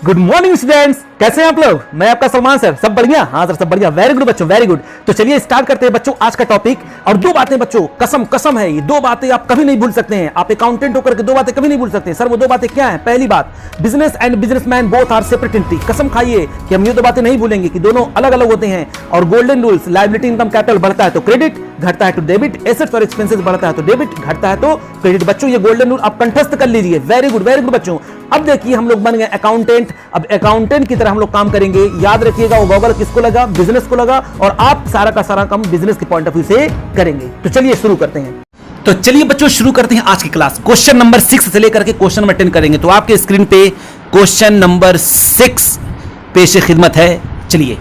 Good morning students, कैसे हैं आप लोग। मैं आपका सलमान सर। सब बढ़िया? हाँ सर, सब बढ़िया। वेरी गुड बच्चों, वेरी गुड। तो चलिए स्टार्ट करते हैं बच्चों आज का टॉपिक। और दो बातें बच्चों, कसम कसम है, ये दो बातें आप कभी नहीं भूल सकते हैं। आप अकाउंटेंट होकर के दो बातें कभी नहीं भूल सकते हैं। सर वो दो बातें क्या हैं? पहली बात, business and businessman both are separate entity. कसम खाइए कि हम ये दो बातें नहीं भूलेंगे कि दोनों अलग अलग होते हैं। और golden rules, liability income capital बढ़ता है तो क्रेडिट, घटता है तो डेबिट, एसेट्स और एक्सपेंसेस बढ़ता है तो डेबिट, घटता है तो क्रेडिट। बच्चों ये गोल्डन रूल आप कंठस्थ कर लीजिए। वेरी गुड बच्चों। अब देखिए हम लोग बन गए अकाउंटेंट। अब अकाउंटेंट की तरह हम लोग काम करेंगे। याद रखिएगा वो गॉगल किसको लगा? बिजनेस को लगा। और आप सारा का सारा काम बिजनेस के पॉइंट ऑफ व्यू से करेंगे। तो चलिए शुरू करते हैं। तो चलिए बच्चों शुरू करते हैं आज की क्लास। क्वेश्चन नंबर 6 से लेकर के क्वेश्चन नंबर 10 करेंगे। तो आपके स्क्रीन पे क्वेश्चन नंबर 6 पेश खिदमत है। चलिए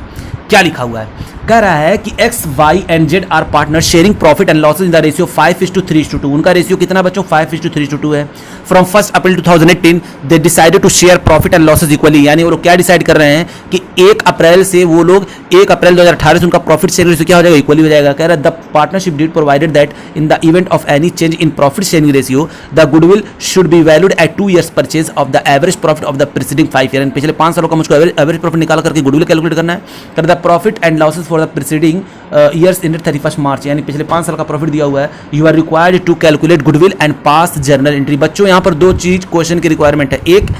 क्या लिखा हुआ है? कह रहा है कि X Y and Z are partner sharing profit and losses in the ratio 5:3:2। उनका रेशियो कितना बच्चों? 5:3:2 है। From 1 April 2018 they decided to share profit and losses equally. यानी वो लोग क्या डिसाइड कर रहे हैं कि 1 अप्रैल से वो लोग 1 अप्रैल 2018 से उनका प्रॉफिट शेयरिंग रेशियो क्या हो जाएगा? इक्वली हो जाएगा। कह रहा है the partnership deed provided that in the event of any change in profit sharing ratio the goodwill should be valued at 2 years purchase of the average profit of the preceding 5 year। पिछले 5 सालों का मुझको average profit निकाल करके goodwill calculate करना है। कर the profit and losses for the preceding years ended 31 March. यानी पिछले 5 साल का प्रॉफिट दिया हुआ है। You are required to calculate goodwill and pass journal entry. बच्चों यहां पर दो चीज क्वेश्चन की रिक्वायरमेंट है। एक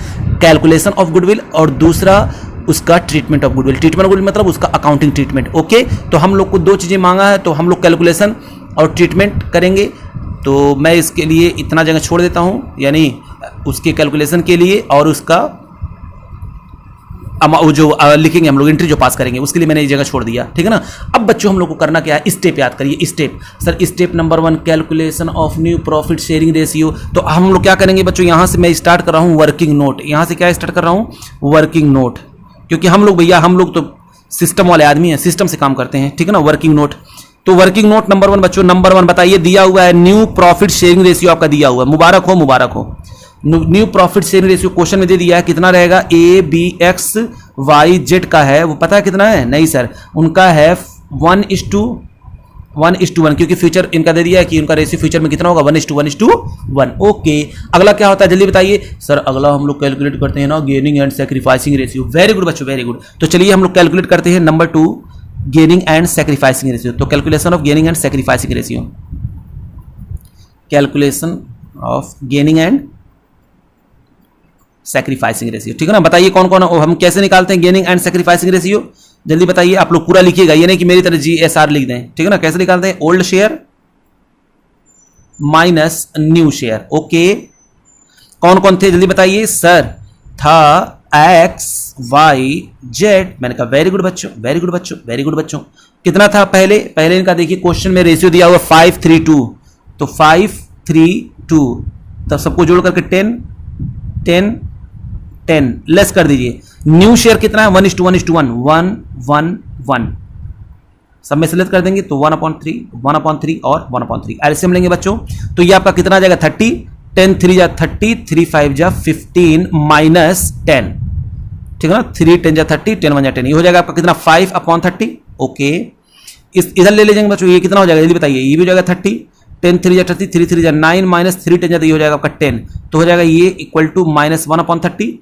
कैलकुलेशन ऑफ गुडविल और दूसरा उसका treatment of goodwill. Treatment of goodwill मतलब उसका अकाउंटिंग ट्रीटमेंट। ओके, तो हम लोग को दो चीजें मांगा है, तो हम लोग कैलकुलेशन और ट्रीटमेंट करेंगे। तो मैं इसके लिए इतना जगह छोड़ देता हूं, यानी उसके कैलकुलेशन के लिए और उसका वो जो लिखेंगे हम लोग एंट्री जो पास करेंगे उसके लिए मैंने ये जगह छोड़ दिया। ठीक है ना। अब बच्चों हम लोग को करना क्या है? स्टेप याद करिए। Step sir, step number 1 calculation of new profit sharing ratio. तो हम लोग क्या करेंगे बच्चों? यहां से मैं स्टार्ट कर रहा हूं वर्किंग नोट। यहां से क्या स्टार्ट कर रहा हूं? Working note. क्योंकि हम लोग भैया हम लोग तो सिस्टम वाले आदमी हैं, सिस्टम से काम करते हैं। ठीक है ना। वर्किंग नोट, तो वर्किंग नोट नंबर 1 बच्चों, नंबर 1 बताइए। दिया हुआ है न्यू प्रॉफिट शेयरिंग रेशियो आपका दिया हुआ है। मुबारक हो, मुबारक हो। New profit sharing ratio question में दे दिया है। कितना रहेगा? A B X Y Z का है, वो पता है कितना है? नहीं सर, उनका है 1:1, क्योंकि फ्यूचर इनका दे दिया है कि उनका रेशियो फ्यूचर में कितना होगा? 1:1:1। ओके, अगला क्या होता है जल्दी बताइए। सर अगला हम लोग कैलकुलेट करते हैं ना gaining and sacrificing ratio. Very good बच्चों, वेरी गुड। तो चलिए हम लोग कैलकुलेट करते हैं number 2 gaining and sacrificing ratio. तो calculation of gaining and sacrificing ratio, calculation of gaining and sacrificing ratio. ठीक है ना। बताइए कौन कौन हम कैसे निकालते हैं गेनिंग एंड सैक्रिफाइसिंग रेशियो? जल्दी बताइए। आप लोग पूरा लिखिएगा, ये नहीं कि मेरी तरह GSR लिख दें। ठीक है ना। कैसे निकालते हैं? Old share minus new share. Okay, कौन कौन थे जल्दी बताइए। सर था एक्स वाई जेड। मैंने कहा वेरी गुड बच्चों, वेरी गुड बच्चों, वेरी गुड बच्चों। कितना था पहले? पहले इनका देखिए क्वेश्चन में रेशियो दिया हुआ 5:3:2। तो 5:3:2, तो सबको जोड़ करके 10 10 10 लेस कर दीजिए। न्यू शेयर कितना है? 1:1:1 1:1:1। सब में से लेस कर देंगे तो 1/3 1/3 और 1/3। एलसीएम लेंगे बच्चों तो ये आपका कितना आ जाएगा? 30। 10 3 जा 30, 3 5 जा 15 माइनस 10। ठीक है ना। 3 10 जा 30, 10 1 जा 10। ये हो जाएगा आपका कितना? 5/30। ओके, इस इधर ले लीजिएंगे बच्चों। ये कितना हो जाएगा जल्दी बताइए? ये भी हो जाएगा 30। 10 3 जा 30, 3 3 जा 9 माइनस 3 10 जा, ये हो जाएगा आपका 10। तो हो जाएगा ये इक्वल टू -1/30।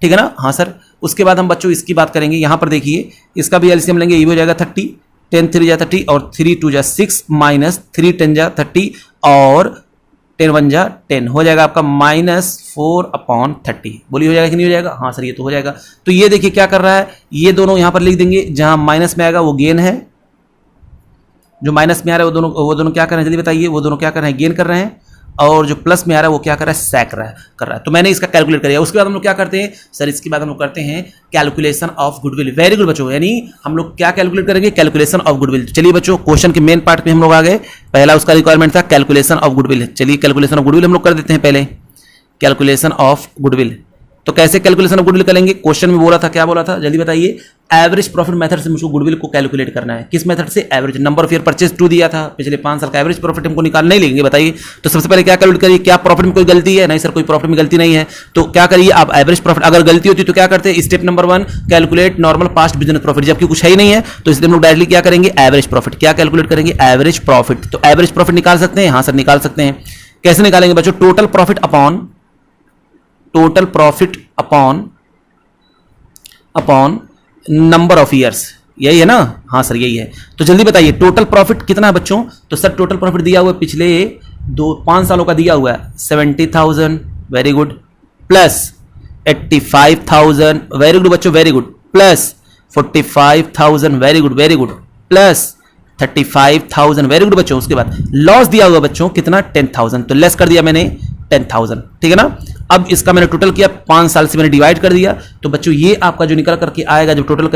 ठीक है ना। हाँ सर। उसके बाद हम बच्चों इसकी बात करेंगे। यहां पर देखिए इसका भी एलसीएम लेंगे। ये हो जाएगा 30। 10 3 जा 30 और 3 2 जा 6 माइनस 3 10 जा 30 और 10 1 जा 10। हो जाएगा आपका -4/30। बोलिए हो जाएगा कि नहीं हो जाएगा? हाँ सर ये तो हो जाएगा। तो ये देखिए क्या कर रहा है, ये दोनों यहां पर लिख देंगे। जहां माइनस में आएगा वो गेन है, जो माइनस में आ रहा है वो दोनों क्या कर रहे हैं जल्दी बताइए? वो दोनों क्या कर रहे हैं? गेन कर रहे हैं। और जो प्लस में आ रहा है वो क्या कर रहा है? सैक कर रहा है। तो मैंने इसका कैलकुलेट कर दिया। उसके बाद हम लोग क्या करते हैं सर? इसके बाद हम लोग करते हैं calculation of goodwill. Very good बच्चों, यानी हम लोग क्या कैलकुलेट करेंगे? Calculation of goodwill. चलिए बच्चों क्वेश्चन के मेन पार्ट में हम लोग आ गए। पहला उसका रिक्वायरमेंट था कैलकुलेशन ऑफ गुडविल। चलिए कैलकुलेशन ऑफ गुडविल हम लोग कर देते हैं पहले। कैलकुलेशन ऑफ गुडविल, तो कैसे कैलकुलेशन ऑफ गुडविल करेंगे? क्वेश्चन में बोला था, क्या बोला था जल्दी बताइए? एवरेज प्रॉफिट मेथड से मुझको गुडविल को कैलकुलेट करना है। किस मेथड से? Average. Number of year purchase 2 दिया था। पिछले 5 साल का एवरेज प्रॉफिट हमको निकालना ही लेंगे। बताइए तो सबसे पहले क्या कैलकुलेट करिए? क्या प्रॉफिट में कोई गलती है? नहीं सर कोई प्रॉफिट में गलती नहीं है। तो क्या करिए आप? Average profit. अगर गलती होती तो क्या करते हैं? Step number 1 calculate normal past business profit. जबकि कुछ है ही नहीं है तो इसलिए हम लोग डायरेक्टली क्या करेंगे? Average profit. क्या कैलकुलेट करेंगे? Average profit. तो एवरेज प्रॉफिट निकाल सकते हैं? हाँ सर निकाल सकते हैं। कैसे निकालेंगे बच्चों? Total profit upon upon number of years, यही है ना? हाँ सर यही है। तो जल्दी बताइए टोटल प्रॉफिट कितना है बच्चों? तो सर टोटल प्रॉफिट दिया हुआ है पिछले 5 सालों का दिया हुआ है 70,000, very good, plus 85,000, very good बच्चों, very good, plus 45,000, very good very good, plus 35,000, very good बच्चों। उसके बाद लॉस दिया हुआ बच्चों कितना? 10,000, तो लेस कर दिया मैंने 10,000, ठीक है ना? अब इसका मैंने टोटल किया, 5 साल से मैंने डिवाइड कर दिया, तो बच्चों ये आपका जो निकल करके आएगा जब टोटल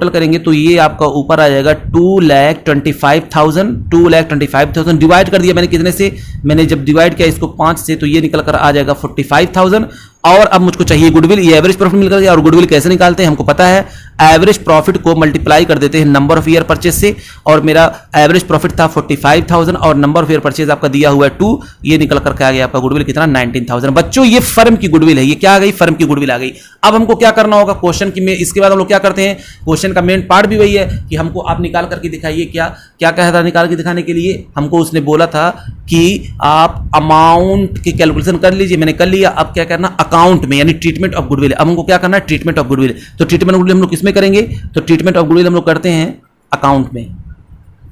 करेंगे तो ये आपका ऊपर आ जाएगा 2,25,000, 2,25,000 डिवाइड कर दिया मैंने कितने से? मैंने जब डिवाइड किया इसको 5 से, तो ये निकल कर आ जाएगा 45,000। और अब मुझको चाहिए गुडविल, ये एवरेज प्रॉफिट मिल गया। और गुडविल कैसे निकालते हैं हमको पता है, एवरेज प्रॉफिट को मल्टीप्लाई कर देते हैं नंबर ऑफ ईयर परचेज से, और मेरा एवरेज प्रॉफिट था 45,000 और नंबर ऑफ ईयर परचेज आपका दिया हुआ है 2, ये निकल करके आ गया आपका गुडविल कितना? 19,000। बच्चों ये फर्म की गुडविल है, ये क्या आ गई? फर्म की गुडविल आ गई। अब हमको क्या करना होगा क्वेश्चन की में, इसके बाद हम लोग क्या करते हैं, क्वेश्चन का मेन पार्ट भी वही है कि हमको आप निकाल करके दिखाइए, क्या क्या कहा था निकाल के दिखाने के लिए? हमको उसने बोला था कि आप अमाउंट की कैलकुलेशन कर लीजिए, मैंने कर लिया। अब क्या करना? अकाउंट में, यानी ट्रीटमेंट ऑफ गुडविल। अब हमको क्या करना है? Treatment of goodwill. तो ट्रीटमेंट ऑफ गुडविल हम लोग किसमें करेंगे? तो ट्रीटमेंट ऑफ गुडविल हम लोग करते हैं अकाउंट में,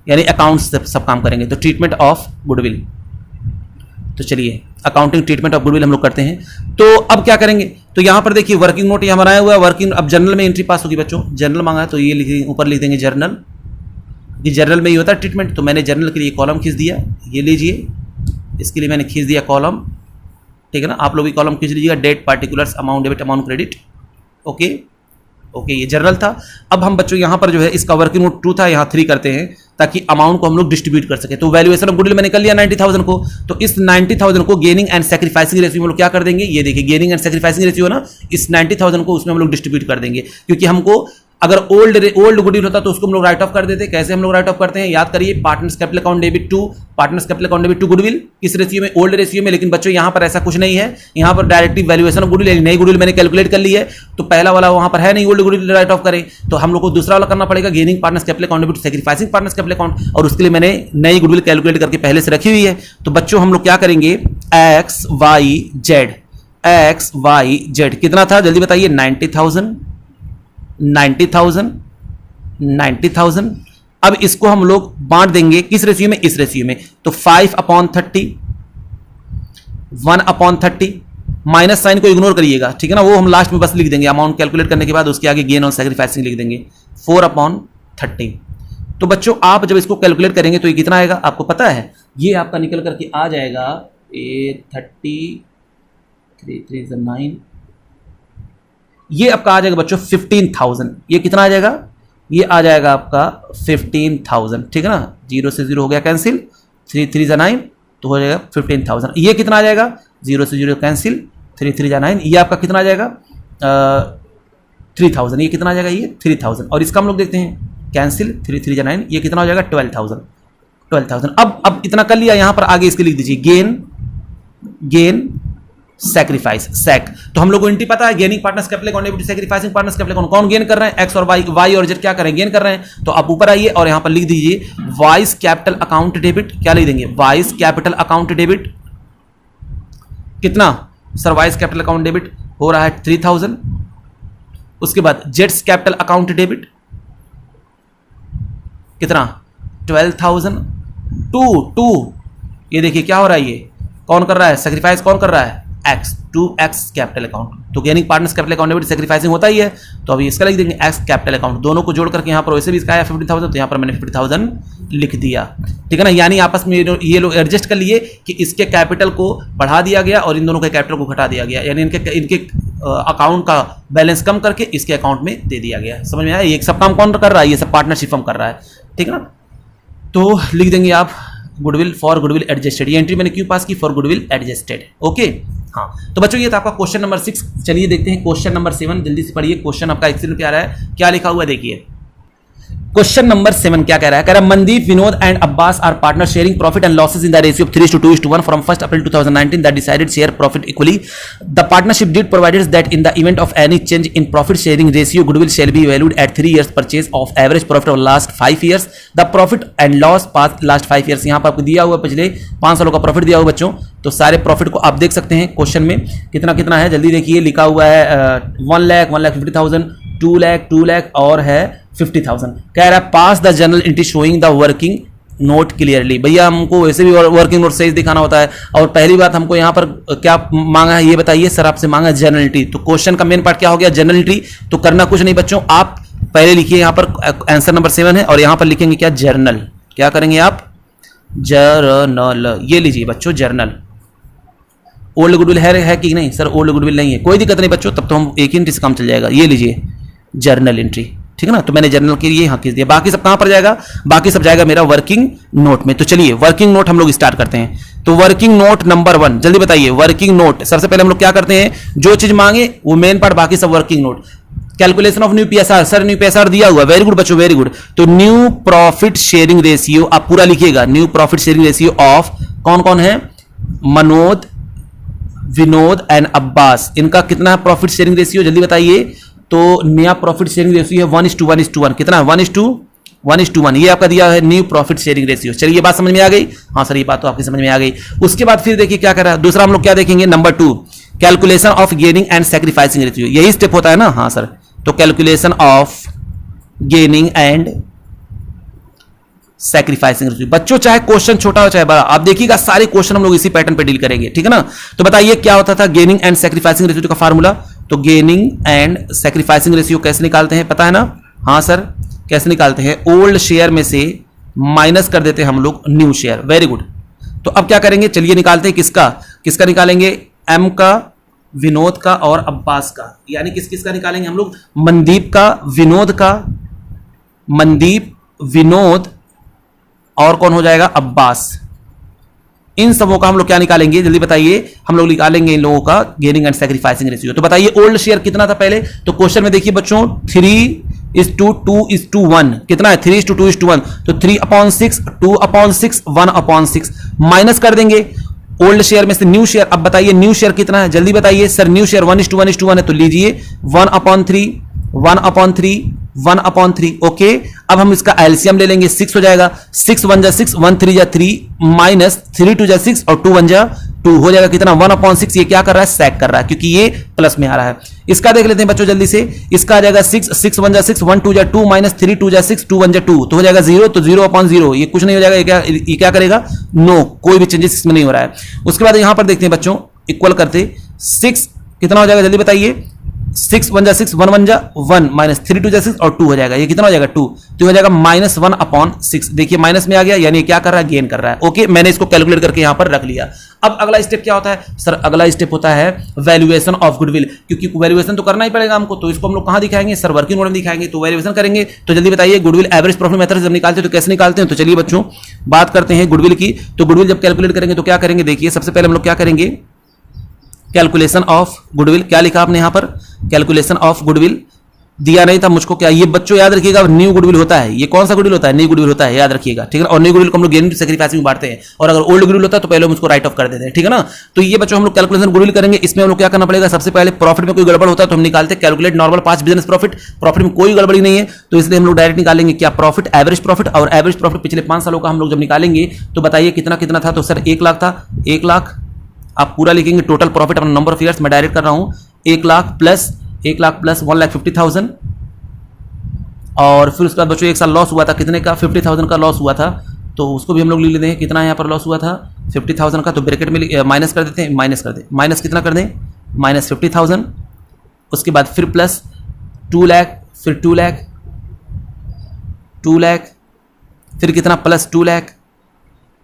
यानी अकाउंट से सब काम करेंगे। तो ट्रीटमेंट ऑफ गुडविल, तो चलिए अकाउंटिंग ट्रीटमेंट ऑफ गुडविल हम लोग करते हैं। तो अब क्या करेंगे? तो यहां पर देखिए वर्किंग नोट यहां बनाया हुआ है, वर्किंग। अब जनरल में एंट्री पास होगी बच्चों, जनरल मांगा है तो ये लिख, ऊपर लिख देंगे जर्नल, कि जनरल में ही होता है ट्रीटमेंट। तो मैंने जनरल के लिए कॉलम खींच दिया, ये लीजिए, इसके लिए मैंने खींच दिया कॉलम, ठीक है ना? आप लोग भी कॉलम खींच लीजिएगा, date, particulars, amount debit, amount credit, okay okay, ये जनरल था। अब हम बच्चों यहाँ पर जो है इसका वर्किंग नोट 2 था, यहाँ 3 करते हैं ताकि अमाउंट को हम लोग डिस्ट्रीब्यूट कर सके। तो वैल्यूएशन ऑफ गुडविल मैंने कर लिया 90,000 को, तो इस 90,000 को गेनिंग एंड सैक्रिफाइसिंग रेशियो में लोग क्या कर देंगे? ये देखिए गेनिंग एंड सैक्रिफाइसिंग रेशियो ना, इस 90,000 को उसमें हम लोग डिस्ट्रीब्यूट कर देंगे, क्योंकि हमको अगर ओल्ड गुडविल होता तो उसको हम लोग राइट ऑफ कर देते। कैसे हम लोग राइट ऑफ करते हैं? याद करिए, partners capital account debit to, partners capital account debit to goodwill, किस रेशियो में? ओल्ड रेशियो में। लेकिन बच्चों यहाँ पर ऐसा कुछ नहीं है, यहाँ पर डायरेक्टली वैल्यूएशन ऑफ गुडविल, नई गुडविल मैंने कैलकुलेट कर ली है, तो पहला वाला वहां पर है नहीं, ओल्ड गुडविल राइट ऑफ करें, तो हम लोग को दूसरा वाला करना पड़ेगा, gaining partners capital account debit sacrificing partners capital account, और उसके लिए मैंने नई गुडविल कैलकुलेट करके पहले से रखी हुई है। तो बच्चों हम लोग क्या करेंगे? एक्स वाई जेड कितना था जल्दी बताइए? 90,000। अब इसको हम लोग बांट देंगे किस रेशियो में? इस रेशियो में। तो 5/30, 1/30, माइनस साइन को इग्नोर करिएगा, ठीक है ना? वो हम लास्ट में बस लिख देंगे, अमाउंट कैलकुलेट करने के बाद उसके आगे गेन और सैक्रिफाइसिंग लिख देंगे, 4/30। तो बच्चों आप जब इसको कैलकुलेट करेंगे तो ये कितना आएगा आपको पता है? ये आपका निकल करके आ जाएगा 30, 3 is 9, ये आपका आ जाएगा बच्चों 15,000। ये कितना आ जाएगा? ये आ जाएगा आपका 15,000, ठीक है ना? 0 से 0 हो गया कैंसिल, 3 3 is 9, तो हो जाएगा 15,000। ये कितना आ जाएगा? 0 से 0 कैंसिल, 3 3 is 9, ये आपका कितना आ जाएगा? 3,000। ये कितना आ जाएगा? ये 3,000। और इसका हम लोग देखते हैं, कैंसिल, 3 3 is 9, ये कितना हो जाएगा? 12,000। अब इतना कर लिया, यहां पर आगे इसके लिख दीजिए गेन सैक्रिफाइस, सैक। तो हम लोग को एंट्री पता है, gaining partners capital account debit sacrificing partners capital account, कौन गेन कर रहे हैं? एक्स और वाई और जेड क्या कर रहे हैं? गेन कर रहे हैं। तो आप ऊपर आइए और यहां पर लिख दीजिए वाइस कैपिटल अकाउंट डेबिट, क्या लिख देंगे? वाइस कैपिटल अकाउंट डेबिट कितना? Sir vice capital account debit हो रहा है 3,000। उसके बाद जेड्स कैपिटल अकाउंट डेबिट कितना? 12,000। 2 ये देखिए क्या हो रहा है, ये कौन कर रहा है? सैक्रिफाइस कौन कर रहा है? X, 2x capital account. तो gaining partners capital account debit sacrificing होता ही है, तो अभी इसका लिख देंगे एक्स कैपिटल अकाउंट। दोनों को जोड़ करके यहाँ पर वैसे भी इसका है 50,000, तो यहाँ पर मैंने 50,000 लिख दिया, ठीक है ना? यानी आपस में ये लोग एडजस्ट कर लिए कि इसके कैपिटल को बढ़ा दिया गया और इन दोनों के कैपिटल को घटा दिया गया, यानी इनके अकाउंट का बैलेंस कम करके इसके अकाउंट में दे दिया गया। समझ में आया? ये सब काम कौन कर रहा है? ये सब पार्टनरशिप फर्म कर रहा है, ठीक है ना? तो लिख देंगे आप गुडविल फॉर गुडविल एडजस्टेड। ये एंट्री मैंने क्यों पास की? For goodwill adjusted, okay. हाँ तो बच्चों ये था आपका क्वेश्चन नंबर 6। चलिए देखते हैं क्वेश्चन नंबर 7, जल्दी से पढ़िए। क्वेश्चन आपका एक्सीलेंट पे आ रहा है, क्या लिखा हुआ है देखिए। क्वेश्चन नंबर 7 क्या कह रहा है? कह रहा है Mandeep, Vinod and Abbas are partner sharing profit and losses in the ratio of 3:2:1 from 1 April 2019 that decided share profit equally. The partnership deed provides that in the event of any change in profit sharing ratio, goodwill shall be valued at 3 years purchase of average profit of last 5 years. The profit and loss past last 5 years. यहाँ पर आपको दिया हुआ पिछले 5 सालों का profit दिया हुआ बच्चों, तो सारे प्रॉफिट को आप देख सकते हैं क्वेश्चन में कितना कितना है। जल्दी देखिए, लिखा हुआ है 1,50,000, 2 लाख और है 50,000। कह रहा है pass the journal entry showing the working note clearly. भैया हमको वैसे भी वर्किंग नोट सही दिखाना होता है, और पहली बात हमको यहाँ पर क्या मांगा है ये बताइए। सर आपसे मांगा है जर्नल एंट्री, तो क्वेश्चन का मेन पार्ट क्या हो गया, जर्नल एंट्री। तो करना कुछ नहीं बच्चों, आप पहले लिखिए यहाँ पर आंसर नंबर 7 है, और यहाँ पर लिखेंगे क्या, जर्नल। क्या करेंगे आप, जर्नल। ये लीजिए बच्चों जर्नल। ओल्ड गुडविल है कि नहीं, सर ओल्ड गुडविल नहीं है, कोई दिक्कत नहीं बच्चों, तब तो हम एक ही एंट्री से काम चल जाएगा। ये लीजिए जर्नल एंट्री, ठीक है ना। तो मैंने जर्नल के लिए यहाँ खींच दिया, बाकी सब कहाँ पर जाएगा, बाकी सब जाएगा मेरा वर्किंग नोट में। तो चलिए वर्किंग नोट हम लोग स्टार्ट करते हैं। तो वर्किंग नोट नंबर 1 जल्दी बताइए। वर्किंग नोट सबसे पहले हम लोग क्या करते हैं, जो चीज मांगे वो मेन पार्ट, बाकी सब working note. Calculation of new PSR, sir new PSR दिया हुआ, वेरी गुड बच्चों वेरी गुड। तो न्यू प्रॉफिट शेयरिंग रेशियो आप पूरा लिखिएगा, new profit sharing ratio of कौन कौन है, मनोज, विनोद एंड अब्बास। इनका कितना है प्रॉफिट शेयरिंग रेशियो, जल्दी बताइए। तो नया प्रॉफिट शेयरिंग रेशियो है 1:1:1, कितना है 1:1:1। ये आपका दिया है न्यू प्रॉफिट शेयरिंग रेशियो। चलिए ये बात समझ में आ गई, हाँ सर ये बात तो आपकी समझ में आ गई। उसके बाद फिर देखिए क्या कर रहा है, दूसरा हम लोग क्या देखेंगे, number 2 calculation of gaining and sacrificing ratio. यही स्टेप होता है ना, हाँ सर। तो calculation of gaining and sacrificing ratio. बच्चों चाहे क्वेश्चन छोटा हो चाहे बड़ा, आप देखिएगा सारे क्वेश्चन हम लोग इसी पैटर्न पे डील करेंगे, ठीक है ना। तो बताइए क्या होता था गेनिंग एंड सैक्रिफाइसिंग रेशियो का फार्मूला। तो गेनिंग एंड सैक्रिफाइसिंग रेशियो कैसे निकालते हैं पता है ना, हाँ सर कैसे निकालते हैं, ओल्ड शेयर में से माइनस कर देते हैं हम लोग न्यू शेयर, वेरी गुड। तो अब क्या करेंगे, चलिए निकालते हैं किसका किसका निकालेंगे, एम का, विनोद का और अब्बास का। यानी किस किस का निकालेंगे हम लोग, मनदीप का, विनोद का, मनदीप, विनोद और कौन हो जाएगा, अब्बास। इन सबों का हम लोग क्या निकालेंगे जल्दी बताइए, हम लोग निकालेंगे इन लोगों का गेनिंग एंड सैक्रिफाइसिंग रेशियो। तो बताइए ओल्ड शेयर कितना था पहले, तो क्वेश्चन में देखिए बच्चों 3:2:1 कितना है, 3:2:1। तो 3/6, 2/6, 1/6 माइनस कर देंगे ओल्ड शेयर में से न्यू शेयर। अब बताइए न्यू शेयर कितना है, जल्दी बताइए सर। न्यू शेयर 1:1:1 है, तो लीजिए 1/3, 1/3, 1/3। ओके, अब हम इसका एलसीएम ले लेंगे, 6 हो जाएगा। 6 1 जा 6, 1 3 जा 3, माइनस 3 2 जा 6 और 2 1 जा 2 हो जाएगा कितना, 1/6। ये क्या कर रहा है, सैक कर रहा है, क्योंकि ये प्लस में आ रहा है। इसका देख लेते हैं बच्चों जल्दी से। इसका आ जाएगा 6 6 1 जा 6, 1 2 जा 2, माइनस 3 2 जा 6, 2 1 जा 2, तो हो जाएगा 0। तो 0/0 ये कुछ नहीं हो जाएगा, ये क्या करेगा, नो, कोई भी चेंजेस इसमें नहीं हो रहा है। उसके बाद यहां पर देखते हैं बच्चों, इक्वल करते 6 कितना हो जाएगा जल्दी बताइए, 6 1 जा 6, 1 1 जा 1, माइनस 3 2 जा 6 और 2 हो जाएगा, ये कितना हो जाएगा 2, तो हो जाएगा -1/6। देखिए माइनस में आ गया, यानी क्या कर रहा है, गेन कर रहा है। ओके, मैंने इसको कैलकुलेट करके यहां पर रख लिया। अब अगला स्टेप क्या होता है सर, अगला स्टेप होता है वैल्यूएशन ऑफ गुडविल, क्योंकि वैल्यूएशन तो करना ही पड़ेगा हमको। तो इसको हम लोग कहां दिखाएंगे सर, वर्किंग नोट में दिखाएंगे। तो वैल्यूएशन करेंगे, तो जल्दी बताइए गुडविल एवरेज प्रॉफिट मेथड से जब निकालते हैं तो कैसे निकालते हैं। तो चलिए बच्चों बात करते हैं गुडविल की। तो गुडविल जब कैलकुलेट करेंगे तो क्या करेंगे, देखिए सबसे पहले हम लोग क्या करेंगे, कैलकुलेशन ऑफ गुडविल। क्या लिखा आपने यहां पर, कैलकुलेशन ऑफ गुडविल दिया नहीं था मुझको, क्या ये बच्चों याद रखिएगा, न्यू गुडविल होता है। ये कौन सा गुडविल होता है, न्यू गुडविल होता है, याद रखिएगा, ठीक है ना। और न्यू गुडविल को हम लोग गेन सैक्रिफाइस में बांटते हैं, और अगर ओल्ड गुडविल होता है तो पहले हम उसको राइट ऑफ कर देते हैं, ठीक है ना। तो ये बच्चों हम लोग कैलकुलेशन गुडविल करेंगे। इसमें हम लोग क्या करना पड़ेगा, सबसे पहले प्रॉफिट में कोई गड़बड़ होता है तो हम निकालते हैं calculate normal pass business profit. Profit में कोई गड़बड़ी नहीं है, तो इसलिए हम लोग डायरेक्ट निकालेंगे क्या, प्रॉफिट, एवरेज प्रॉफिट। और एवरेज प्रॉफिट पिछले 5 सालों का हम लोग जब निकालेंगे तो बताइए कितना कितना था। तो सर 1 लाख था, 1 लाख आप पूरा लिखेंगे, टोटल प्रॉफिट अपना नंबर ऑफ ईयर्स मैं डायरेक्ट कर रहा हूं, 1 लाख प्लस 1,50,000। और फिर उसके बाद बच्चों 1 साल लॉस हुआ था, कितने का, 50,000 का लॉस हुआ था। तो उसको भी हम लोग ले लेते हैं, कितना यहाँ पर लॉस हुआ था, 50,000 का। तो ब्रैकेट में माइनस कर देते हैं, माइनस कर दें, माइनस कितना कर दें, -50,000। उसके बाद फिर प्लस 2 लाख, फिर 2 लाख, 2 लाख, फिर कितना, प्लस 2 लाख।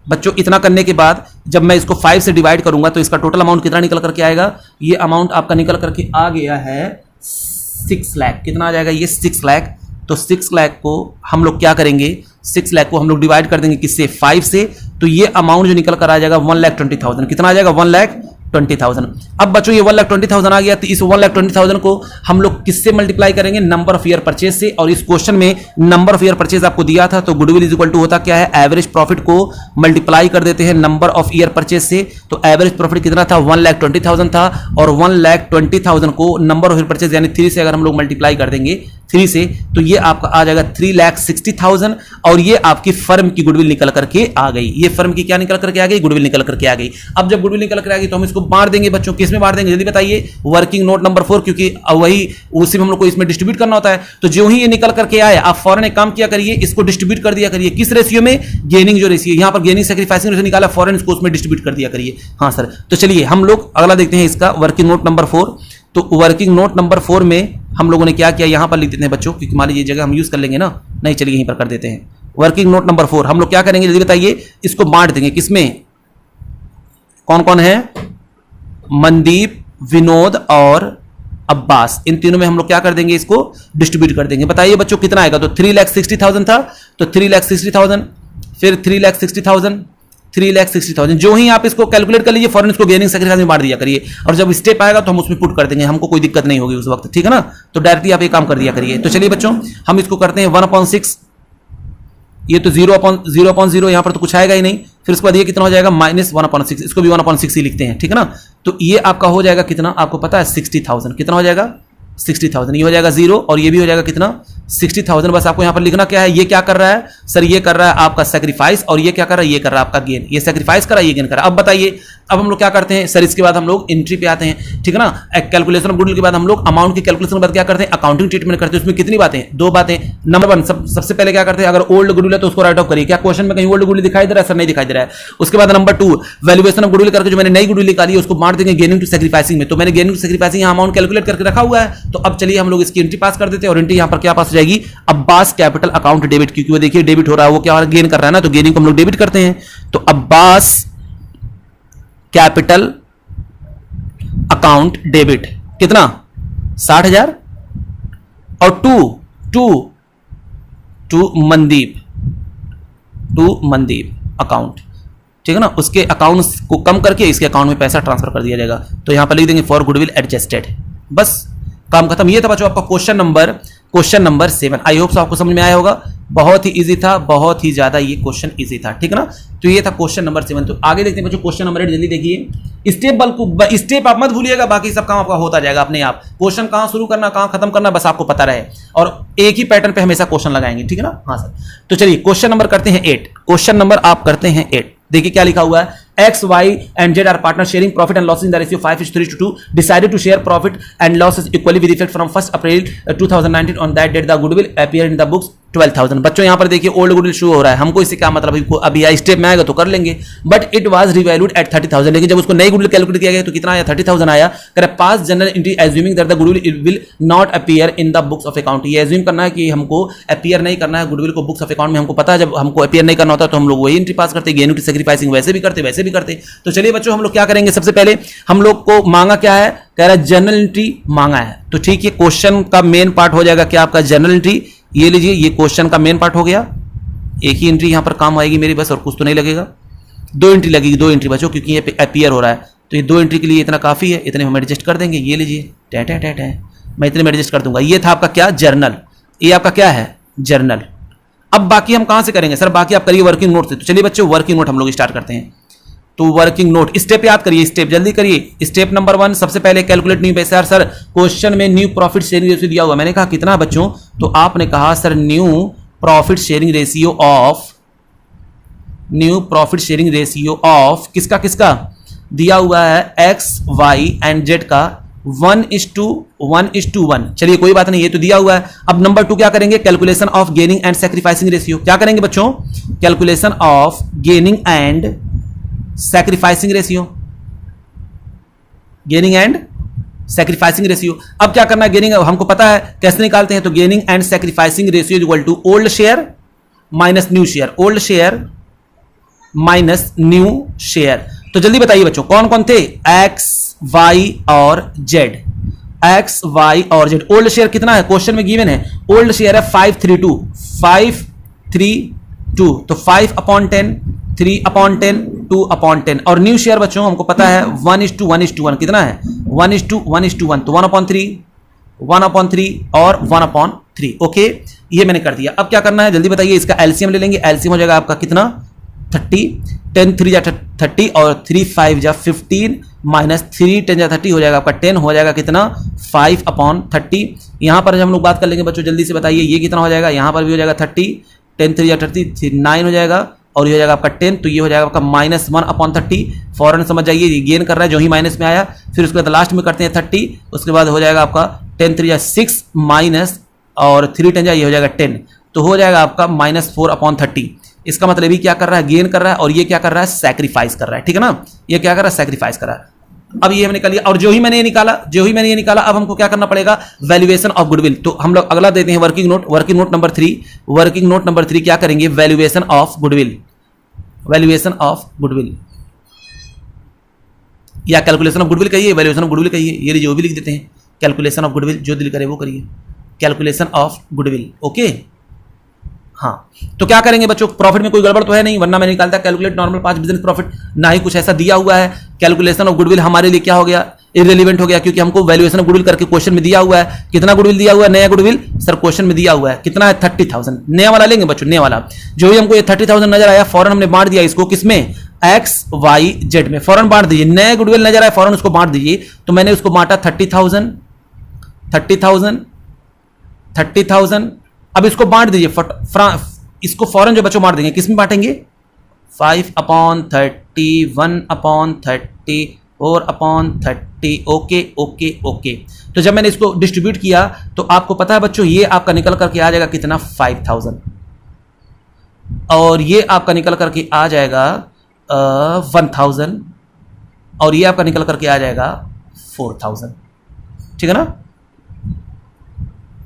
बच्चों इतना करने के बाद जब मैं इसको 5 से डिवाइड करूंगा तो इसका टोटल अमाउंट कितना निकल करके आएगा, ये अमाउंट आपका निकल करके आ गया है 6 लाख। कितना आ जाएगा, ये 6 लाख। तो 6 लाख को हम लोग क्या करेंगे, 6 लाख को हम लोग डिवाइड कर देंगे किससे, 5 से। तो ये अमाउंट जो निकल कर आ जाएगा 1,20,000। कितना आ जाएगा, 1,20,000। अब बच्चों ये 1,20,000 आ गया, तो इस 1,20,000 को हम लोग किससे मल्टीप्लाई करेंगे, नंबर ऑफ ईयर परचेज से। और इस क्वेश्चन में नंबर ऑफ ईयर परचेज आपको दिया था, तो गुडविल इज इक्वल टू होता क्या है, एवरेज प्रॉफिट को मल्टीप्लाई कर देते हैं नंबर ऑफ ईयर परचेज से। तो एवरेज प्रॉफिट कितना था, 1,20,000 था, और 1,20,000 को नंबर ऑफ ईयर परचेज यानी 3 से अगर हम लोग मल्टीप्लाई कर देंगे, 3 से, तो ये आपका आ जाएगा 3,60,000 और ये आपकी फर्म की गुडविल निकल करके आ गई। ये फर्म की क्या निकल करके आ गई? गुडविल निकल करके आ गई। अब जब गुडविल निकल कर आ गई तो हम इसको बांट देंगे बच्चों, किस में बांट देंगे जल्दी बताइए? वर्किंग नोट नंबर 4, क्योंकि वही उसी में हम लोग को इसमें डिस्ट्रीब्यूट करना होता है। तो जो ही ये निकल करके आए आप फौरन एक काम किया करिए, इसको डिस्ट्रीब्यूट कर दिया करिए। किस रेशियो में? गेनिंग जो रेशियो, यहां पर गेनिंग सैक्रिफाइसिंग रेशियो निकाला, फौरन इसको उसमें डिस्ट्रीब्यूट कर दिया करिए। हाँ सर, तो चलिए हम लोग अगला देखते हैं इसका वर्किंग नोट नंबर 4। तो वर्किंग नोट नंबर 4 में हम लोगों ने क्या किया, यहां पर लिख देते हैं बच्चों, क्योंकि मान लीजिए जगह हम यूज कर लेंगे ना, नहीं चलिए यहीं पर कर देते हैं। वर्किंग नोट नंबर 4 हम लोग क्या करेंगे जल्दी बताइए? इसको बांट देंगे, किसमें? कौन कौन है? मनदीप, विनोद और अब्बास, इन तीनों में हम लोग क्या कर देंगे? इसको डिस्ट्रीब्यूट कर देंगे। बताइए बच्चों कितना आएगा? तो 3,60,000 था, तो 3,60,000, फिर 3,60,000, 3,60,000। जो ही आप इसको कैलकुलेट कर लीजिए, फॉरन इसको गेनिंग सैक्रिफाइस में बांट दिया करिए, और जब स्टेप आएगा तो हम उसमें पुट कर देंगे, हमको कोई दिक्कत नहीं होगी उस वक्त, ठीक है ना? तो डायरेक्टली आप ये काम कर दिया करिए। तो चलिए बच्चों हम इसको करते हैं 1/6, ये तो 0/0, यहां पर तो कुछ आएगा ही नहीं। फिर उसके बाद ये कितना हो जाएगा? -1/6, इसको भी 1/6 ही लिखते हैं, ठीक है ना? तो ये आपका हो जाएगा कितना? आपको पता है 60,000। कितना हो जाएगा? 60,000। ये हो जाएगा 0 और ये भी हो जाएगा कितना? 60,000। बस आपको यहां पर लिखना क्या है? ये क्या कर रहा है सर? ये कर रहा है आपका सैक्रिफाइस, और ये क्या कर रहा है? ये कर रहा है आपका गेन। ये सैक्रिफाइस कर रहा है, ये गेन कर रहा है। अब बताइए, अब हम लोग क्या करते हैं सर? इसके बाद हम लोग एंट्री पे आते हैं, ठीक है ना? कैलकुलेशन ऑफ गुडविल के बाद हम लोग अमाउंट की कैलकुलेशन के बाद क्या करते हैं? अकाउंटिंग ट्रीटमेंट करते हैं। उसमें कितनी बातें? 2 बातें। नंबर 1, सबसे पहले क्या करते हैं? अगर ओल्ड गुडविल है तो उसको राइट ऑफ करिए। क्या क्वेश्चन में कहीं ओल्ड गुडविल दिखाई दे रहा है? सर नहीं दिखाई दे रहा है। उसके बाद नंबर 2, वैल्यूएशन ऑफ गुडविल करके जो मैंने नई गुडविल निकाली है उसको बांट देंगे गेनिंग टू सैक्रिफाइसिंग में। तो मैंने गेनिंग टू सैक्रिफाइसिंग यहां अमाउंट कैलकुलेट करके रखा हुआ है। तो अब चलिए हम लोग इसकी एंट्री पास कर देते हैं, और एंट्री यहां पर क्या पास हो जाएगी? अब्बास कैपिटल अकाउंट डेबिट, क्योंकि वो देखिए डेबिट हो रहा है, वो क्या हो रहा है? गेन कर रहा है ना, तो गेनिंग को हम लोग डेबिट करते हैं। तो अब्बास कैपिटल अकाउंट डेबिट कितना? 60,000 और टू मनदीप अकाउंट, ठीक है ना? उसके अकाउंट्स को कम करके इसके अकाउंट में पैसा ट्रांसफर कर दिया जाएगा। तो यहां पर लिख देंगे फॉर गुडविल एडजस्टेड, बस काम खत्म। ये था बच्चों आपका क्वेश्चन नंबर 7। आई होप आपको समझ में आया होगा। बहुत ही इजी था, बहुत ही ज्यादा ये क्वेश्चन इजी था, ठीक है ना? तो ये था क्वेश्चन नंबर 7। तो आगे देखते हैं बच्चों क्वेश्चन नंबर 8, जल्दी देखिए। स्टेप आप मत भूलिएगा, बाकी सब काम आपका होता जाएगा अपने आप। क्वेश्चन कहां शुरू करना, कहां खत्म करना, बस आपको पता रहे, और एक ही पैटर्न पे हमेशा क्वेश्चन लगाएंगे, ठीक है ना? हाँ सर। तो चलिए क्वेश्चन नंबर करते हैं 8। क्वेश्चन नंबर आप करते हैं 8। देखिए क्या लिखा हुआ है? X, Y and Z are partners sharing profit and losses in the ratio 5:3:2. Decided to share profit and losses equally with effect from 1st April 2019. On that date, the goodwill appeared in the books 12,000। बच्चों यहां पर देखिए old goodwill show हो रहा है, हमको इससे क्या मतलब? अभी स्टेप में आएगा तो कर लेंगे। But it was revalued at 30,000। लेकिन जब उसको नई गुडविल कैलकुलेट किया गया तो कितना आया? 30,000 आया। करे pass journal entry assuming that the goodwill will not appear in the books of account. ये एज्यूम करना है कि हमको अपीयर नहीं करना है गुडविल को बुक्स ऑफ अकाउंट में। हमको पता है जब हमको अपीयर नहीं करना होता तो हम लोग वही एंट्री पास करते, गेन टू सैक्रिफाइसिंग वैसे भी करते, वैसे भी करते। तो चलिए बच्चों हम लोग क्या करेंगे? सबसे पहले हम लोग को मांगा क्या है? कह रहा है जनरल एंट्री मांगा है। तो ठीक है, क्वेश्चन का मेन पार्ट हो जाएगा क्या आपका? General entry. ये लीजिए, ये क्वेश्चन का मेन पार्ट हो गया। एक ही एंट्री यहां पर काम आएगी मेरी बस, और कुछ तो नहीं लगेगा। 2 एंट्री लगेगी, 2 एंट्री बच्चों, क्योंकि ये अपीयर हो रहा है। तो ये 2 एंट्री के लिए इतना काफी है, इतने हम एडजस्ट कर देंगे। ये लीजिए, मैं इतने में एडजस्ट कर दूंगा। ये था आपका क्या? जर्नल। ये आपका क्या है? जर्नल। अब बाकी हम कहां से करेंगे सर? बाकी आप करिए वर्किंग नोट से। तो चलिए बच्चों वर्किंग नोट हम लोग स्टार्ट करते हैं। तो वर्किंग नोट स्टेप याद करिए, स्टेप जल्दी करिए। स्टेप नंबर 1, सबसे पहले कैलकुलेट न्यू पैसा। सर क्वेश्चन में न्यू प्रॉफिट शेयरिंग रेशियो दिया हुआ, मैंने कहा कितना बच्चों? तो आपने कहा sir new profit sharing ratio of किसका किसका दिया हुआ है? X, Y एंड Z का 1:1। चलिए कोई बात नहीं, ये तो दिया हुआ है। अब नंबर 2 क्या करेंगे? Calculation of gaining and sacrificing ratio. क्या करेंगे बच्चों? Calculation of gaining and sacrificing ratio. Gaining and sacrificing ratio. अब क्या करना है? गेनिंग हमको पता है कैसे निकालते हैं। तो gaining and sacrificing ratio equal to old share minus new share, old share minus new share. तो जल्दी बताइए बच्चों कौन कौन थे? X, Y और Z। X, Y और Z। ओल्ड शेयर कितना है? क्वेश्चन में गिवन है ओल्ड शेयर है 532। तो 5/10, 3/10, 2/10। और न्यू शेयर बच्चों हमको पता है 1:1:1। कितना है? 1:1:1। तो 1/3 और 1/3। ओके, ये मैंने कर दिया। अब क्या करना है जल्दी बताइए? इसका एलसीएम ले लेंगे। एलसीएम हो जाएगा आपका कितना? 30, 10 3 जा 30 और 3 5 जा 15 माइनस 3 10 जा 30 हो जाएगा आपका 10, हो जाएगा कितना 5/30। यहाँ पर हम लोग बात कर लेंगे बच्चों, जल्दी से बताइए ये कितना हो जाएगा। यहाँ पर भी हो जाएगा 30, 10 3 जा 30, 9 हो जाएगा और ये हो जाएगा आपका 10, तो ये हो जाएगा आपका -1/30। फौरन समझ जाइए ये गेन कर रहा है जो ही माइनस में आया, फिर उसके बाद लास्ट में करते हैं 30, उसके बाद हो जाएगा आपका 10 3 जा 6 माइनस और 3 10 जा ये हो जाएगा 10, तो हो जाएगा आपका -4/30। इसका मतलब ये क्या कर रहा है, गेन कर रहा है, और ये क्या कर रहा है, सैक्रिफाइस कर रहा है, ठीक है ना। ये क्या कर रहा है, सैक्रिफाइस कर रहा है। अब ये हमने कर लिया, और जो ही मैंने ये निकाला अब हमको क्या करना पड़ेगा, वैल्यूएशन ऑफ गुडविल। तो हम लोग अगला देते हैं वर्किंग नोट नंबर 3 क्या करेंगे, वैल्यूएशन ऑफ गुडविल या कैलकुलेशन ऑफ गुडविल कहिए, वैल्यूएशन ऑफ गुडविल कहिए, ये जो भी लिख देते हैं, कैलकुलेशन ऑफ गुडविल, जो दिल करे वो करिए, कैलकुलेशन ऑफ गुडविल। ओके, हाँ, तो क्या करेंगे बच्चों, प्रॉफिट में कोई गड़बड़ तो है नहीं, वरना मैंने निकालता कैलकुलेट नॉर्मल 5 बिजनेस प्रॉफिट, ना ही कुछ ऐसा दिया हुआ है। कैलकुलेशन ऑफ गुडविल हमारे लिए क्या हो गया, इररिलेवेंट हो गया, क्योंकि हमको वैल्यूएशन ऑफ गुडविल करके क्वेश्चन में दिया हुआ है। कितना गुडविल दिया हुआ है, नया गुडविल सर क्वेश्चन में दिया हुआ है, कितना है 30,000। नया वाला लेंगे बच्चों, नया वाला जो ही हमको ये 30,000 नजर आया, फौरन हमने बांट दिया इसको, किसमें, एक्स वाई जेड में, फौरन बांट दीजिए। नया गुडविल नजर आया, फौरन उसको बांट दीजिए। तो मैंने उसको बांटा 30,000। अब इसको बांट दीजिए, इसको फौरन जो बच्चों बांट देंगे, किसमें बांटेंगे, 5/30, 1/30, 4/30। ओके। तो जब मैंने इसको डिस्ट्रीब्यूट किया तो आपको पता है बच्चों, ये आपका निकल करके आ जाएगा कितना, 5,000, और ये आपका निकल करके आ जाएगा 1,000, और ये आपका निकल करके आ जाएगा 4,000, ठीक है ना।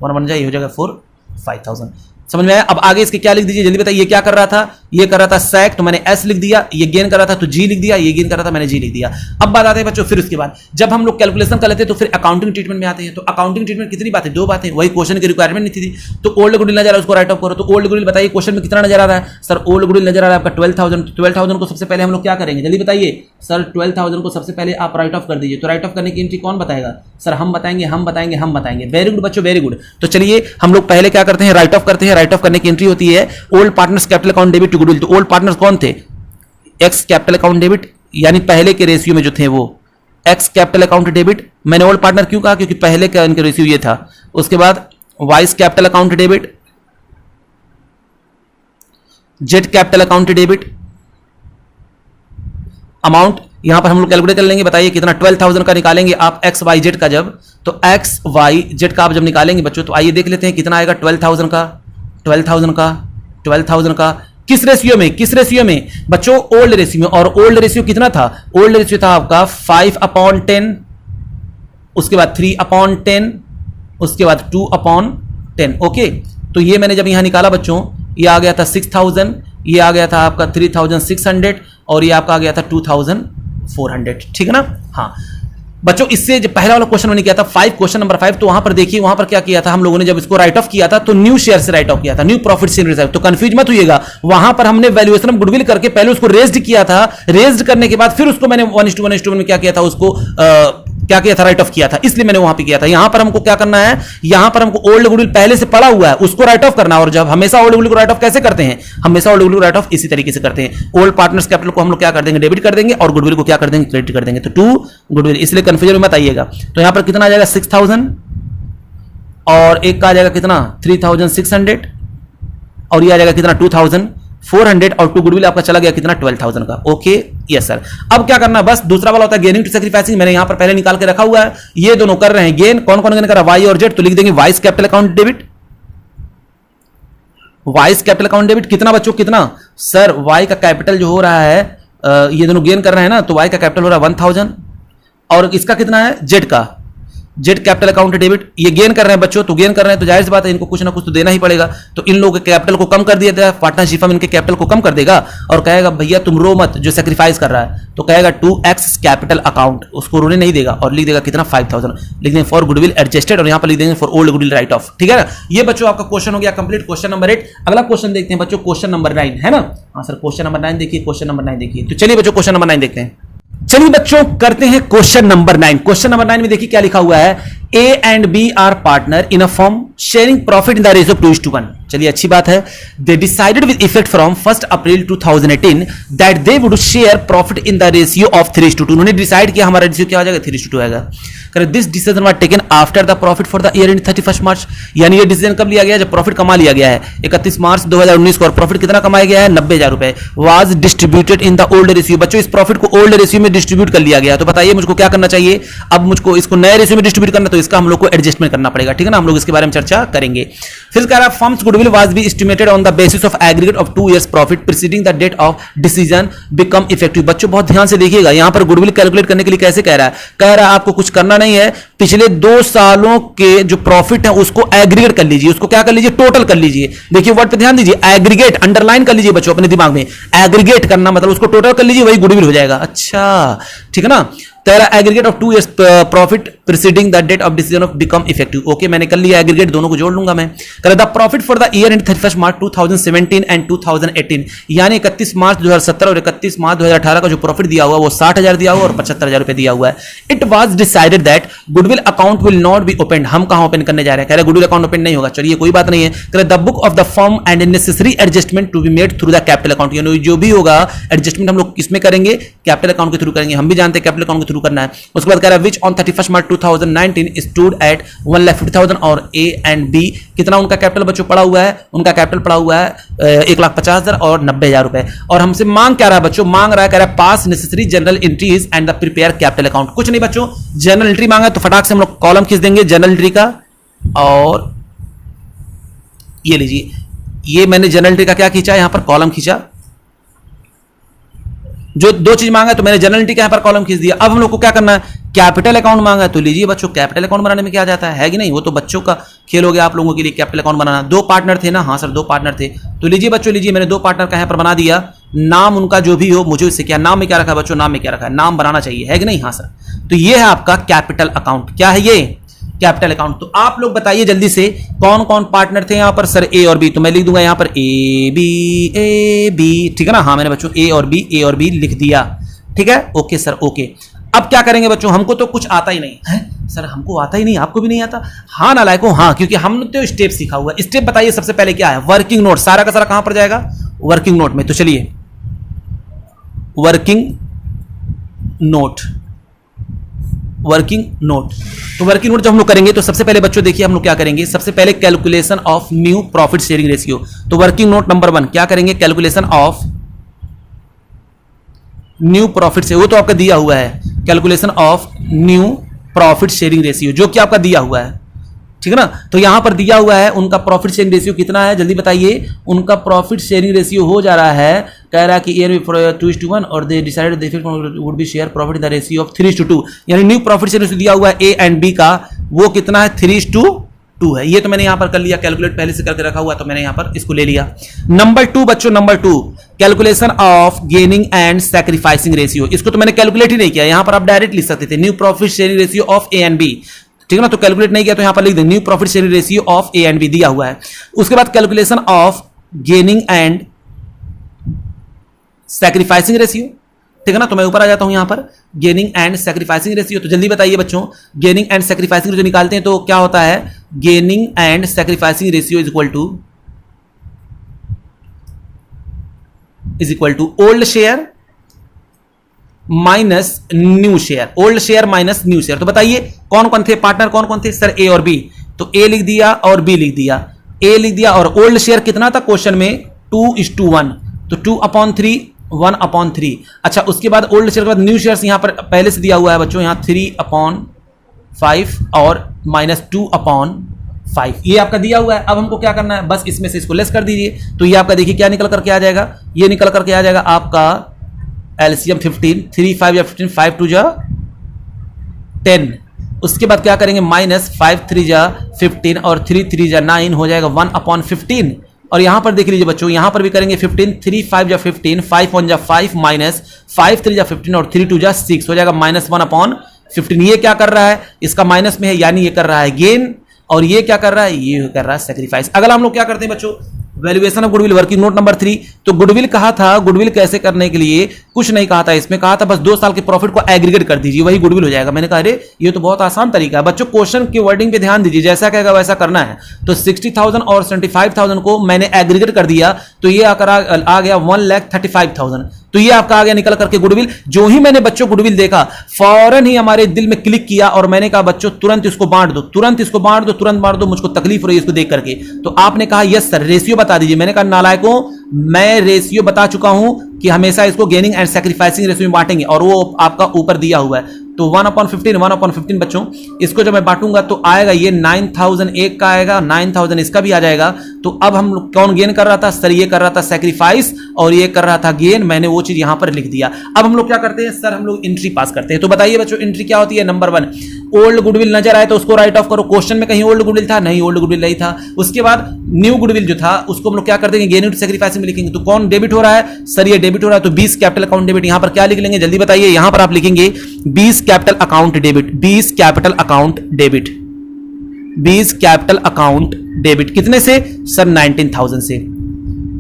1 जाए, हो जाएगा 4, 5,000। समझ में आया। अब आगे इसके क्या लिख दीजिए, जल्दी बताइए। ये क्या कर रहा था, ये कर रहा था सैक, तो मैंने एस लिख दिया। ये गेन कर रहा था तो जी लिख दिया, ये गेन कर रहा था मैंने जी लिख दिया। अब बात आते हैं बच्चों, फिर उसके बाद जब हम लोग कैलकुलेशन कर लेते हैं तो फिर अकाउंटिंग ट्रीटमेंट में आते हैं। तो अकाउंटिंग ट्रीटमेंट कितनी बातें, 2 बातें, वही क्वेश्चन की रिक्वायरमेंट नहीं थी। तो ओल्ड गुडविल नजर आ रहा है, उसको राइट ऑफ करो। तो ओल्ड गुडविल बताइए क्वेश्चन में कितना नजर आ रहा है, सर ओल्ड गुडविल नजर आ रहा है आपका 12,000। 12,000 को सबसे पहले हम लोग क्या करेंगे, जल्दी बताइए सर। 12,000 को सबसे पहले आप राइट ऑफ कर दीजिए। तो राइट ऑफ करने की एंट्री कौन बताएगा, सर हम बताएंगे। वेरी गुड बच्चों, वेरी गुड। तो चलिए हम लोग पहले क्या करते हैं, राइट ऑफ करते हैं। राइट ऑफ करने की एंट्री होती है old partners capital account debit to goodwill. तो ओल्ड पार्टनर्स कौन थे, एक्स कैपिटल अकाउंट डेबिट, यानी पहले के रेशियो में जो थे वो एक्स कैपिटल अकाउंट डेबिट। मैंने ओल्ड पार्टनर क्यों कहा, क्योंकि पहले का इनका रेशियो ये था। उसके बाद vice capital account debit, Z capital account debit. Amount यहां पर हम लोग कैलकुलेट कर लेंगे, बताइए कितना, 12,000 का निकालेंगे आप एक्स वाई जेड का। जब तो एक्स वाई जेड का आप जब निकालेंगे बच्चों, तो आइए देख लेते हैं कितना आएगा 12,000 का किस रेशियो में बच्चों, ओल्ड रेशियो में। और ओल्ड रेशियो कितना था, ओल्ड रेशियो था आपका 5/10, उसके बाद 3/10, उसके बाद 2/10। ओके, तो ये मैंने जब यहां निकाला बच्चों, ये आ गया था 6,000, ये आ गया था आपका 3,600, और ये आपका आ गया था 2,400, ठीक है ना। हाँ बच्चों, इससे जो पहला वाला क्वेश्चन मैंने किया था क्वेश्चन नंबर 5, तो वहां पर देखिए, वहां पर क्या किया था हम लोगों ने, जब इसको राइट ऑफ किया था तो न्यू शेयर से राइट ऑफ किया था, न्यू प्रॉफिट शेयरिंग रिजर्व। तो कंफ्यूज मत होइएगा, वहां पर हमने वैल्यूएशन ऑफ गुडविल करके पहले उसको रेज्ड किया था, रेज्ड करने के बाद फिर उसको मैंने 1:1 में क्या किया था, उसको क्या किया था, राइट ऑफ किया था। इसलिए मैंने वहां पे किया था। यहां पर हमको क्या करना है, यहां पर हमको ओल्ड गुडविल पहले से पड़ा हुआ है उसको राइट ऑफ करना। और जब हमेशा ओल्ड गुडविल को राइट ऑफ कैसे करते हैं, हमेशा ओल्ड गुडविल को राइट ऑफ इसी तरीके से करते हैं। ओल्ड पार्टनर्स कैपिटल को हम लोग क्या कर देंगे, डेबिट कर देंगे, और गुडविल को क्या कर देंगे, क्रेडिट कर देंगे। तो टू गुडविल, इसलिए कंफ्यूजन में मत आइएगा। तो यहां पर कितना आ जाएगा 6,000, और एक का आ जाएगा कितना 3,600, और ये आ जाएगा कितना 2,400, और टू गुडविल आपका चला गया कितना 12,000 का। Okay, yes sir. अब क्या करना, बस दूसरा वाला होता है गेनिंग टू सैक्रिफाइसिंग। मैंने यहां पर पहले निकाल के रखा हुआ है, ये दोनों कर रहे हैं गेन। कौन कौन गेन कर रहा है, वाई और जेड। तो लिख देंगे vice capital account debit, vice capital account debit कितना बच्चों, कितना सर, वाई का कैपिटल जो हो रहा है, ये दोनों गेन कर रहे हैं ना, तो वाई का कैपिटल हो रहा है 1,000, और इसका कितना है, जेड का, जेड कैपिटल अकाउंट डेबिट। ये गेन कर रहे हैं बच्चों, तो गेन कर रहे हैं तो जाहिर सी बात है इनको कुछ ना कुछ तो देना ही पड़ेगा। तो इन लोगों के कैपिटल को कम कर दिया जाए, पार्टनरशिप में इनके कैपिटल को कम कर देगा और कहेगा भैया तुम रो मत, जो सेक्रीफाइस कर रहा है, तो कहेगा 2x कैपिटल अकाउंट, उसको रोने नहीं देगा और लिख देगा कितना 5,000, लिख देंगे फॉर गुडविल एडजस्टेड, और यहां पर लिख देंगे for old goodwill right of. ठीक है ना, ये बच्चों आपका क्वेश्चन हो गया कंप्लीट, क्वेश्चन नंबर 8। अगला क्वेश्चन देखते हैं बच्चों, क्वेश्चन नंबर 9 है ना। हाँ सर, क्वेश्चन नंबर 9 देखिए, क्वेश्चन नंबर 9 देखिए। तो चलिए बच्चों क्वेश्चन नंबर 9 देखते हैं। चलिए बच्चों करते हैं क्वेश्चन नंबर 9। क्वेश्चन नंबर 9 में देखिए क्या लिखा हुआ है, A and B are partner in a firm sharing profit in the ratio 2:1। चलिए अच्छी बात है। They decided with effect from 1 April 2018 that they would share profit in the ratio of 3:2। उन्होंने डिसाइड किया हमारा रेशियो क्या हो जाएगा, 3:2 आएगा। This decision was taken after the profit for the year and 31 March. यानी ये डिसीजन कब लिया गया, जब प्रॉफिट कमा लिया गया है 31 मार्च 2019 को। और प्रॉफिट कितना कमाया गया है, 90,000 रुपए। Was distributed in the old ratio. बच्चों इस प्रॉफिट को ओल्ड रेशियो में डिस्ट्रीब्यूट कर लिया गया। तो बताइए मुझको क्या करना चाहिए, अब मुझको इसको नए रेशियो में डिस्ट्रीब्यूट करना, तो इसका हम लोग को एडजस्टमेंट करना पड़ेगा, ठीक है ना। हम लोग इसके बारे में चर्चा करेंगे। फिर कह रहा है firm's goodwill was be estimated on the basis of aggregate of 2 years profit preceding the date of decision become effective. बच्चों बहुत ध्यान से देखिएगा, यहां पर गुडविल कैलकुलेट करने के लिए कैसे कह रहा है, कह रहा है आपको कुछ करना नहीं है, पिछले 2 सालों के जो प्रॉफिट है उसको एग्रीगेट कर लीजिए, उसको क्या कर लीजिए, टोटल कर लीजिए। देखिए वर्ड पे ध्यान दीजिए, एग्रीगेट अंडरलाइन कर लीजिए बच्चों अपने दिमाग में। एग्रीगेट करना मतलब उसको टोटल कर लीजिए, वही गुडविल हो जाएगा। अच्छा ठीक है ना। तेरा aggregate of 2 years profit preceding the date of decision of become effective. Okay मैंने कर लिया एग्रीगेट, दोनों को जोड़ लूंगा मैं। कर the profit for the year and 31 March 2017 and 2018, यानी 31 मार्च 2017 और 31 मार्च 2018 का जो प्रॉफिट दिया हुआ वो 60,000 दिया हुआ और 75,000 रुपए दिया हुआ है। It was decided that goodwill account will not be open. हम कहां ओपन करने जा रहे हैं, कह रहे गुडविल अकाउंट ओपन नहीं होगा। चलिए कोई बात नहीं है। कह the book of the firm and necessary adjustment to be made through the capital account. यानी जो भी होगा एडजस्टमेंट हम लोग किसमें करेंगे, कैपिटल अकाउंट के थ्रू करेंगे। हम भी जानते हैं कैपिटल अकाउंट के थ्रू करना है। उसके बाद कह रहा है which on 31 March 2019 stood at 1,50,000 और ए एंड बी कितना उनका कैपिटल बच्चों पड़ा हुआ है, उनका कैपिटल पड़ा हुआ है 1,50,000 और 90,000 रुपए। और हमसे मांग क्या रहा है बच्चों, मांग रहा है, कह रहा है पास necessary general entries and the prepare capital account. कुछ नहीं बच्चों, जनरल एंट्री मांगा तो फटाक से हम लोग कॉलम खींच देंगे जनरल एंट्री का। और ये लीजिए, ये मैंने जनरल एंट्री का क्या खींचा, यहां पर कॉलम खींचा। जो 2 चीज मांगा तो मैंने जनरल एंट्री का यहां पर कॉलम खींच दिया। अब हम लोग को क्या करना है, कैपिटल अकाउंट मांगा है तो लीजिए बच्चों कैपिटल अकाउंट बनाने में क्या जाता है कि नहीं, वो तो बच्चों का खेल हो गया आप लोगों के लिए कैपिटल अकाउंट बनाना। 2 पार्टनर थे ना, हाँ सर 2 पार्टनर थे। तो लीजिए बच्चों, लीजिए मैंने 2 पार्टनर का यहां पर बना दिया। नाम उनका जो भी हो, मुझे इससे क्या नाम में क्या रखा है बच्चों, नाम में क्या रखा है, नाम बनाना चाहिए है कि नहीं, हाँ सर। तो ये है आपका कैपिटल अकाउंट। क्या है ये, कैपिटल अकाउंट। तो आप लोग बताइए जल्दी से कौन कौन पार्टनर थे यहां पर, सर ए और बी। तो मैं लिख दूंगा यहां पर ए बी, ठीक है ना। हाँ मैंने बच्चों ए और बी लिख दिया, ठीक है। Okay sir okay. अब क्या करेंगे बच्चों, हमको तो कुछ आता ही नहीं है सर, हमको आता ही नहीं, आपको भी नहीं आता। हाँ ना लायको, हाँ क्योंकि हमने तो स्टेप सीखा हुआ है। स्टेप बताइए सबसे पहले क्या है, वर्किंग नोट। सारा का सारा कहां पर जाएगा, वर्किंग नोट में। तो चलिए वर्किंग नोट, वर्किंग नोट। तो वर्किंग नोट जब हम लोग करेंगे तो सबसे पहले बच्चों देखिए हम लोग क्या करेंगे, सबसे पहले calculation of new profit sharing ratio. तो वर्किंग नोट नंबर 1 क्या करेंगे, कैलकुलेशन ऑफ न्यू प्रॉफिट से, वो तो आपका दिया हुआ है, calculation of new profit sharing ratio जो कि आपका दिया हुआ है, ठीक है ना। तो यहां पर दिया हुआ है उनका प्रॉफिट शेयरिंग रेशियो कितना है, जल्दी बताइए। उनका प्रॉफिट शेयरिंग रेशियो हो जा रहा है, कह रहा है कि ईयर 2:1 और they decided the effect would be share profit in the ratio of 3:2। यानी न्यू प्रॉफिट शेयरिंग रेशियो दिया हुआ है ए एंड बी का, वो कितना है 3:2 है। ये तो मैंने यहां पर कर लिया, कैलकुलेट पहले से करके रखा हुआ, तो मैंने यहां पर इसको ले लिया। नंबर 2 बच्चों, number 2 calculation of gaining and sacrificing ratio. इसको तो मैंने कैलकुलेट ही नहीं किया, यहां पर आप डायरेक्ट लिख सकते थे new profit sharing ratio of A and B, ठीक है ना। तो कैलकुलेट नहीं किया तो यहां पर लिख दें new profit sharing ratio of A and B दिया हुआ है। उसके बाद calculation of gaining and sacrificing ratio, ठीक है ना। तो मैं ऊपर आ जाता हूं यहां पर गेनिंग एंड सैक्रिफाइसिंग रेशियो। तो जल्दी बताइए बच्चों, गेनिंग एंड सैक्रिफाइसिंग रेशियो निकालते हैं तो क्या होता है, gaining and sacrificing ratio is equal to old share minus new share, old share minus new share. तो बताइए कौन कौन थे पार्टनर, कौन कौन थे, सर ए और बी। तो ए लिख दिया और बी लिख दिया, ए लिख दिया। और ओल्ड शेयर कितना था क्वेश्चन में, 2:1, तो 2/3 1/3। अच्छा उसके बाद ओल्ड शेयर के बाद न्यू शेयर्स यहां पर पहले से दिया हुआ है बच्चों, यहां 3/5 और -2/5, ये आपका दिया हुआ है। अब हमको क्या करना है, बस इसमें से इसको लेस कर दीजिए। तो ये आपका देखिए क्या निकल करके आ जाएगा, ये निकल करके आ जाएगा आपका एलसीएम 15, 3 5 या 15, 5 2 जा 10। उसके बाद क्या करेंगे, -5 3 जा 15 और 3 3 जा 9 हो जाएगा 1/15। और यहां पर देख लीजिए बच्चों, यहां पर भी करेंगे 15, 3 5 जा 15, 5 1 जा 5 -5 3 जा 15 और 3 2 जा 6 हो जाएगा -1/15। ये क्या कर रहा है, इसका माइनस में है, यानी ये कर रहा है गेन, और ये क्या कर रहा है, ये कर रहा है सैक्रिफाइस। अगला हम लोग क्या करते हैं बच्चों, valuation of goodwill, working note number 3। तो गुडविल कहा था, गुडविल कैसे करने के लिए कुछ नहीं कहा था इसमें, कहा था बस 2 साल के प्रॉफिट को एग्रीगेट कर दीजिए, वही गुडविल हो जाएगा। मैंने कहा अरे ये तो बहुत आसान तरीका है। बच्चों क्वेश्चन की वर्डिंग पे ध्यान दीजिए, जैसा कहेगा वैसा करना है। तो 60,000 और 75,000 को मैंने एग्रीगेट कर दिया, तो ये आकर आ गया 1,35,000। तो ये आपका आ गया निकल करके गुडविल। जो ही मैंने बच्चों गुडविल देखा, फौरन ही हमारे दिल में क्लिक किया और मैंने कहा बच्चों तुरंत इसको बांट दो, तुरंत इसको बांट दो, तुरंत बांट दो, मुझको तकलीफ हो रही है इसको देख करके। तो आपने कहा यस सर रेशियो बता दीजिए। मैंने कहा नालायकों, मैं रेशियो बता चुका हूं कि हमेशा इसको गेनिंग एंड सैक्रिफाइसिंग रेशियो में बांटेंगे, और वो आपका ऊपर दिया हुआ है। तो 1/15 बच्चों, इसको जब मैं बांटूंगा तो आएगा ये 9,000 एक का आएगा, 9,000 इसका भी आ जाएगा। तो अब हम लोग कौन गेन कर रहा था सर? ये कर रहा था सैक्रिफाइस और ये कर रहा था गेन। मैंने वो चीज यहां पर लिख दिया। अब हम लोग क्या करते हैं सर? हम लोग एंट्री पास करते हैं। तो बताइए बच्चों एंट्री क्या होती है? नंबर 1, ओल्ड गुडविल नजर आए तो उसको राइट ऑफ करो। क्वेश्चन में कहीं ओल्ड गुडविल था? नहीं, ओल्ड गुडविल नहीं था। उसके बाद न्यू गुडविल जो था उसको हम लोग क्या कर देंगे? गेन इनटू सैक्रिफाइस में लिखेंगे। तो कौन डेबिट हो रहा है सर? ये डेबिट हो रहा है। तो 20 कैपिटल अकाउंट डेबिट। यहां पर क्या लिख लेंगे जल्दी बताइए? यहां पर आप लिखेंगे 20 capital account debit, 20 capital account debit, 20 capital account debit. कितने से सर? 19,000 से।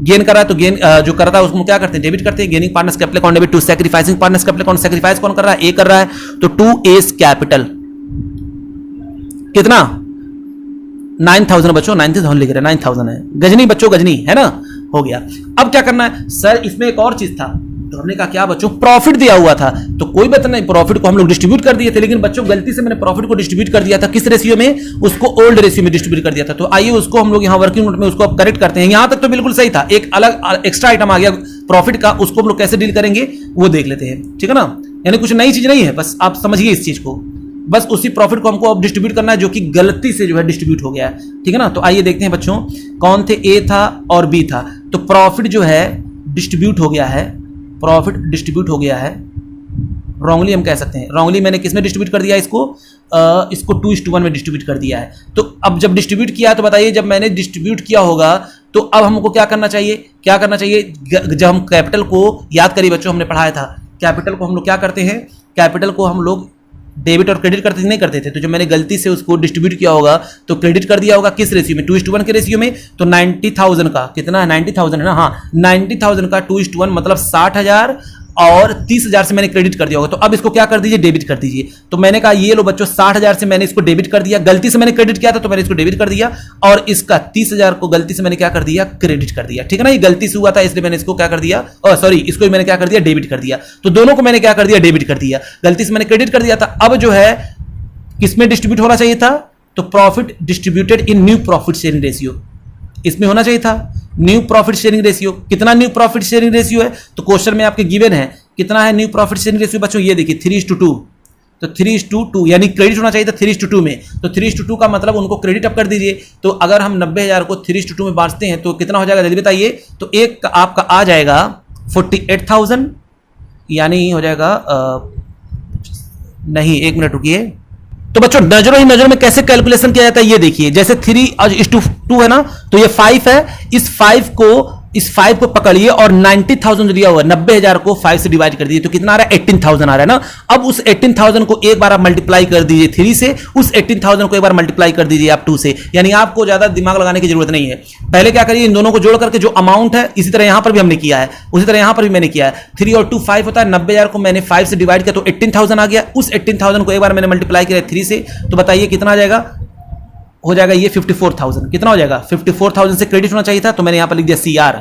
गेन कर रहा है तो गेन जो कर रहा था उसको क्या करते हैं? डेबिट करते हैं। Gaining partners capital account debit to sacrificing partners capital account. Sacrifice कौन कर रहा है? ए कर रहा है। तो 2 एस कैपिटल कितना? 9,000 बच्चों, 9,000 लिख रहे हैं, 9,000 है। गजनी बच्चों, गजनी है ना, हो गया। अब क्या करना है सर? इसमें एक और चीज था। तो हमने कहा क्या बच्चों? प्रॉफिट दिया हुआ था। तो कोई बात नहीं, प्रॉफिट को हम लोग डिस्ट्रीब्यूट कर दिए थे, लेकिन बच्चों गलती से मैंने प्रॉफिट को डिस्ट्रीब्यूट कर दिया था। किस रेशियो में? उसको ओल्ड रेशियो में डिस्ट्रीब्यूट कर दिया था। तो आइए उसको हम लोग यहाँ वर्किंग नोट में उसको अब करेक्ट करते हैं। यहां तक तो बिल्कुल सही था, एक अलग एक्स्ट्रा आइटम आ गया प्रॉफिट का, उसको हम लोग कैसे डील करेंगे वो देख लेते हैं, ठीक है ना। यानी कुछ नई चीज नहीं है, बस आप समझिए इस चीज को। बस उसी प्रॉफिट को हमको अब डिस्ट्रीब्यूट करना है जो कि गलती से जो है डिस्ट्रीब्यूट हो गया है, ठीक है ना। तो आइए देखते हैं बच्चों कौन थे? ए था और बी था। तो प्रॉफिट जो है डिस्ट्रीब्यूट हो गया है, प्रॉफिट डिस्ट्रीब्यूट हो गया है रॉन्गली, हम कह सकते हैं रॉन्गली। मैंने किसमें डिस्ट्रीब्यूट कर दिया इसको? इसको 2:1 में डिस्ट्रीब्यूट कर दिया है। तो अब जब डिस्ट्रीब्यूट किया तो बताइए, जब मैंने डिस्ट्रीब्यूट किया होगा तो अब हमको क्या करना चाहिए? क्या करना चाहिए? जब हम कैपिटल को याद करिए बच्चों, हमने पढ़ाया था कैपिटल को हम लोग क्या करते हैं? कैपिटल को हम लोग डेबिट और क्रेडिट करते नहीं करते थे। तो जब मैंने गलती से उसको डिस्ट्रीब्यूट किया होगा तो क्रेडिट कर दिया होगा किस रेशियो में? 2:1 के रेशियो में। तो 90,000 का कितना है? 90,000 है ना, हाँ 90,000 का 2:1 मतलब 60,000 और 30,000 से मैंने क्रेडिट कर दिया होगा। तो अब इसको क्या कर दीजिए? डेबिट कर दीजिए। तो मैंने कहा ये लो बच्चों 60,000 से मैंने इसको डेबिट कर दिया, गलती से मैंने क्रेडिट किया था तो मैंने इसको डेबिट कर दिया, और इसका 30,000 को गलती से मैंने क्या कर दिया? क्रेडिट कर दिया, ठीक है ना। ये गलती से हुआ था इसलिए मैंने इसको क्या कर दिया? सॉरी, इसको मैंने क्या कर दिया? डेबिट कर दिया। तो दोनों को मैंने क्या कर दिया? डेबिट कर दिया। गलती से मैंने क्रेडिट कर दिया था। अब जो है किसमें डिस्ट्रीब्यूट होना चाहिए था? तो profit distributed in new profit sharing ratio, इसमें होना चाहिए था न्यू प्रॉफिट शेयरिंग रेशियो। कितना न्यू प्रॉफिट शेयरिंग रेशियो है? तो क्वेश्चन में आपके गिवन है कितना है न्यू प्रॉफिट शेयरिंग रेशियो बच्चों? ये देखिए 3:2। तो 3:2 यानी क्रेडिट होना चाहिए था 3:2 में। तो 3:2 का मतलब उनको क्रेडिट अप कर दीजिए। तो अगर हम 90,000 को 3:2 में बांटते हैं तो कितना हो जाएगा जल्दी बताइए? तो एक आपका आ जाएगा 48,000, यानी हो जाएगा नहीं, 1 मिनट रुकिए। तो बच्चों नजरों ही नजर में कैसे कैलकुलेशन किया जाता है ये देखिए। जैसे 3:2 है ना, तो ये 5 है। इस 5 को पकड़िए और 90,000 जो दिया हुआ है 90,000 को 5 से डिवाइड कर दीजिए। तो कितना आ रहा है? 18,000 आ रहा है ना। अब उस 18,000 को एक बार आप मल्टीप्लाई कर दीजिए 3 से, उस 18,000 को एक बार मल्टीप्लाई कर दीजिए आप 2 से। यानी आपको ज्यादा दिमाग लगाने की जरूरत नहीं है। पहले क्या करिए? इन दोनों को जोड़ करके जो अमाउंट है, इसी तरह यहां पर भी हमने किया है, उसी तरह यहां पर भी मैंने किया है। 3 और 2 5 होता है। 90,000 को मैंने 5 से डिवाइड किया तो 18,000 आ गया। उस 18,000 को एक बार मैंने मल्टीप्लाई किया 3 से, तो बताइए कितना आ जाएगा? हो जाएगा ये 54,000। कितना हो जाएगा? 54,000 से क्रेडिट होना चाहिए था, तो मैंने यहां पर लिख दिया CR।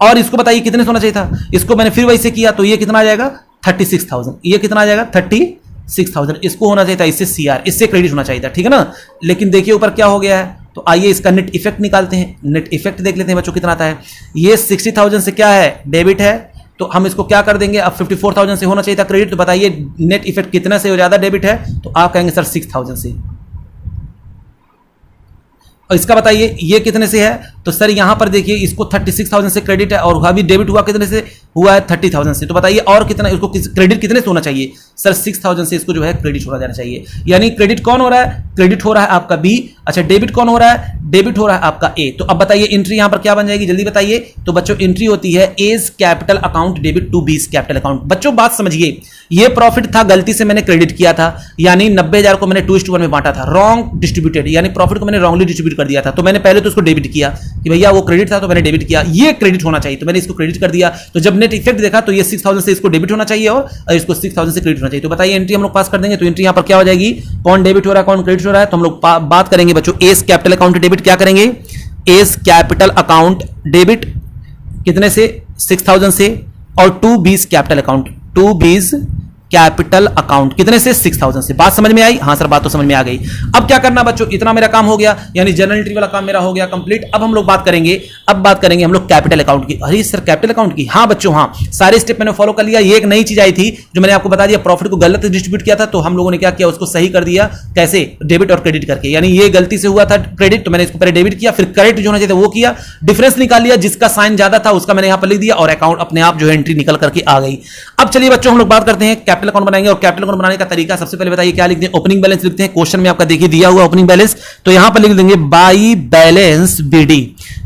और इसको बताइए कितने से होना चाहिए था? इसको मैंने फिर वैसे किया तो ये कितना आ जाएगा? 36,000। ये कितना आ जाएगा? 36,000। इसको होना चाहिए था इससे CR, इससे क्रेडिट होना चाहिए था, ठीक है ना। लेकिन देखिए ऊपर क्या हो गया है। तो आइए इसका नेट इफेक्ट निकालते हैं। नेट इफेक्ट देख लेते हैं बच्चों कितना आता है। ये 60,000 से क्या है? डेबिट है। तो हम इसको क्या कर देंगे? अब 54,000 से होना चाहिए था क्रेडिट। तो बताइए नेट इफेक्ट कितने से ज्यादा डेबिट है? तो आप कहेंगे सर 6,000 से। और इसका बताइए ये कितने से है? तो सर यहां पर देखिए इसको 36,000 से क्रेडिट है और अभी डेबिट हुआ कितने से? हुआ है 30,000 से। तो बताइए और कितना, इसको क्रेडिट कितने से होना चाहिए? सर 6,000 से इसको जो है क्रेडिट हो जाना चाहिए। यानी क्रेडिट कौन हो रहा है? क्रेडिट हो रहा है आपका बी। अच्छा डेबिट कौन हो रहा है? डेबिट हो रहा है आपका ए। तो अब बताइए एंट्री यहां पर क्या बन जाएगी जल्दी बताइए। तो बच्चों एंट्री होती है as capital account debit to B's capital account. बच्चों बात समझिए, ये प्रॉफिट था गलती से मैंने क्रेडिट किया था, यानी 90,000 को मैंने 2:1 में बांटा था, रॉन्ग डिस्ट्रीब्यूटेड, यानी प्रॉफिट को मैंने रॉन्गली डिस्ट्रीब्यूट कर दिया था। तो मैंने पहले तो उसको डेबिट किया कि भैया वो क्रेडिट था तो मैंने डेबिट किया, ये क्रेडिट होना चाहिए तो मैंने इसको क्रेडिट कर दिया। तो जब नेट इफेक्ट देखा तो ये 6000 से इसको डेबिट होना चाहिए और इसको 6000 से क्रेडिट होना चाहिए। तो बताइए एंट्री हम लोग पास कर देंगे। तो एंट्री यहां पर क्या हो जाएगी, कौन डेबिट हो रहा है कौन क्रेडिट हो रहा है, तो हम लोग बात करेंगे बच्चों एस कैपिटल अकाउंट डेबिट। क्या करेंगे, एस कैपिटल अकाउंट डेबिट कितने से, 6000 से, और to B's capital account, to B's capital account कितने से, 6000 से। बात समझ में आई, हाँ सर बात तो समझ में आ गई। अब क्या करना बच्चों, इतना मेरा काम हो गया, यानी जनरल एंट्री वाला काम मेरा हो गया कंप्लीट। अब हम लोग बात करेंगे हम लोग कैपिटल अकाउंट की। अरे सर कैपिटल अकाउंट की, हाँ बच्चों हाँ, सारे स्टेप मैंने फॉलो कर लिया। ये एक नई चीज आई थी जो मैंने आपको बता दिया, प्रॉफिट को गलत डिस्ट्रीब्यूट किया था, तो हम लोगों ने क्या किया, उसको सही कर दिया। कैसे, डेबिट और क्रेडिट करके, यानी ये गलती से हुआ था क्रेडिट, तो मैंने इसको पहले डेबिट किया, फिर क्रेडिट जो होना चाहिए वो किया, डिफरेंस निकाल लिया, जिसका साइन ज्यादा था उसका मैंने यहां पर लिख दिया, और अकाउंट अपने आप जो है एंट्री निकल करके आ गई। अब चलिए बच्चों हम लोग बात करते हैं कैपिटल अकाउंट बनाएंगे, और कैपिटल अकाउंट बनाने का तरीका सबसे पहले बताइए क्या लिखते हैं, ओपनिंग बैलेंस लिखते हैं। क्वेश्चन में आपका देखिए दिया हुआ ओपनिंग बैलेंस, तो यहां पर लिख देंगे बाई बैलेंस बीडी।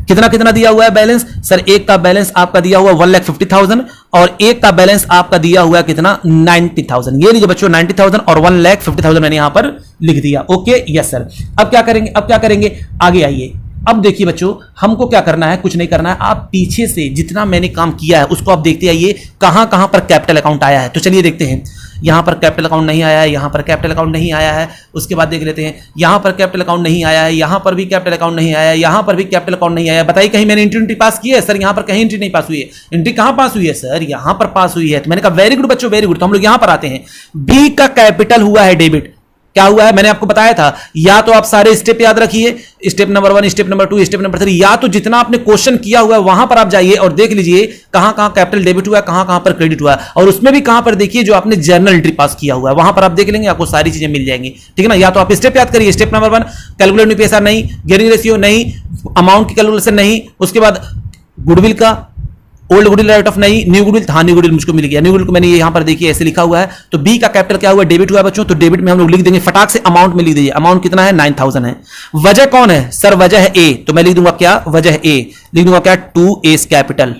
कितना कितना दिया हुआ है बैलेंस, सर एक का बैलेंस आपका दिया हुआ 1,50,000 और एक का बैलेंस आपका दिया हुआ कितना 90,000। ये लीजिए बच्चों 90,000 और 1,50,000 मैंने यहां पर लिख दिया। Okay yes sir. अब क्या करेंगे, आगे आइए। अब देखिए बच्चों हमको क्या करना है, कुछ नहीं करना है, आप पीछे से जितना मैंने काम किया है उसको आप देखते आइए कहां कहां पर कैपिटल अकाउंट आया है। तो चलिए देखते हैं, यहां पर कैपिटल अकाउंट नहीं आया है, यहां पर कैपिटल अकाउंट नहीं आया है। उसके बाद देख लेते हैं यहां पर कैपिटल अकाउंट नहीं आया है, यहां पर भी कैपिटल अकाउंट नहीं आया है, यहां पर भी कैपिटल अकाउंट नहीं आया है। बताइए कहीं मैंने एंट्री पास की है, सर यहां पर कहीं एंट्री नहीं पास हुई है। एंट्री कहां पास हुई है, सर यहां पर पास हुई है। तो मैंने कहा वेरी गुड बच्चों वेरी गुड। तो हम लोग यहां पर आते हैं, बी का कैपिटल हुआ है डेबिट। क्या हुआ है, मैंने आपको बताया था, या तो आप सारे स्टेप याद रखिए, step number 1, step number 2, step number 3, या तो जितना आपने क्वेश्चन किया हुआ है वहां पर आप जाइए और देख लीजिए कहां कहां कैपिटल डेबिट हुआ है, कहां कहां पर क्रेडिट हुआ है, और उसमें भी कहां पर देखिए जो आपने जर्नल एंट्री पास किया हुआ है वहां पर आप देख लेंगे, आपको सारी चीजें मिल जाएंगी। ठीक है ना। या तो आप स्टेप याद करिए, step number 1 calculate new PSR नहीं, गियरिंग रेशियो नहीं, अमाउंट की कैलकुलेशन नहीं, उसके बाद गुडविल का ओल्ड गुडविल राइट ऑफ नहीं, न्यू गुडविल, हाँ न्यू गुडविल मुझको मिल गया। न्यू गुडविल को मैंने यहां पर देखिए ऐसे लिखा हुआ है। तो बी का कैपिटल क्या हुआ, डेबिट हुआ है बच्चों। तो डेबिट में हम लोग लिख देंगे फटाक से, अमाउंट में लिख दीजिए, अमाउंट कितना है 9,000 है। वजह कौन है, सर वजह है ए, तो मैं लिख दूंगा क्या, वजह ए, लिख दूंगा क्या 2A कैपिटल।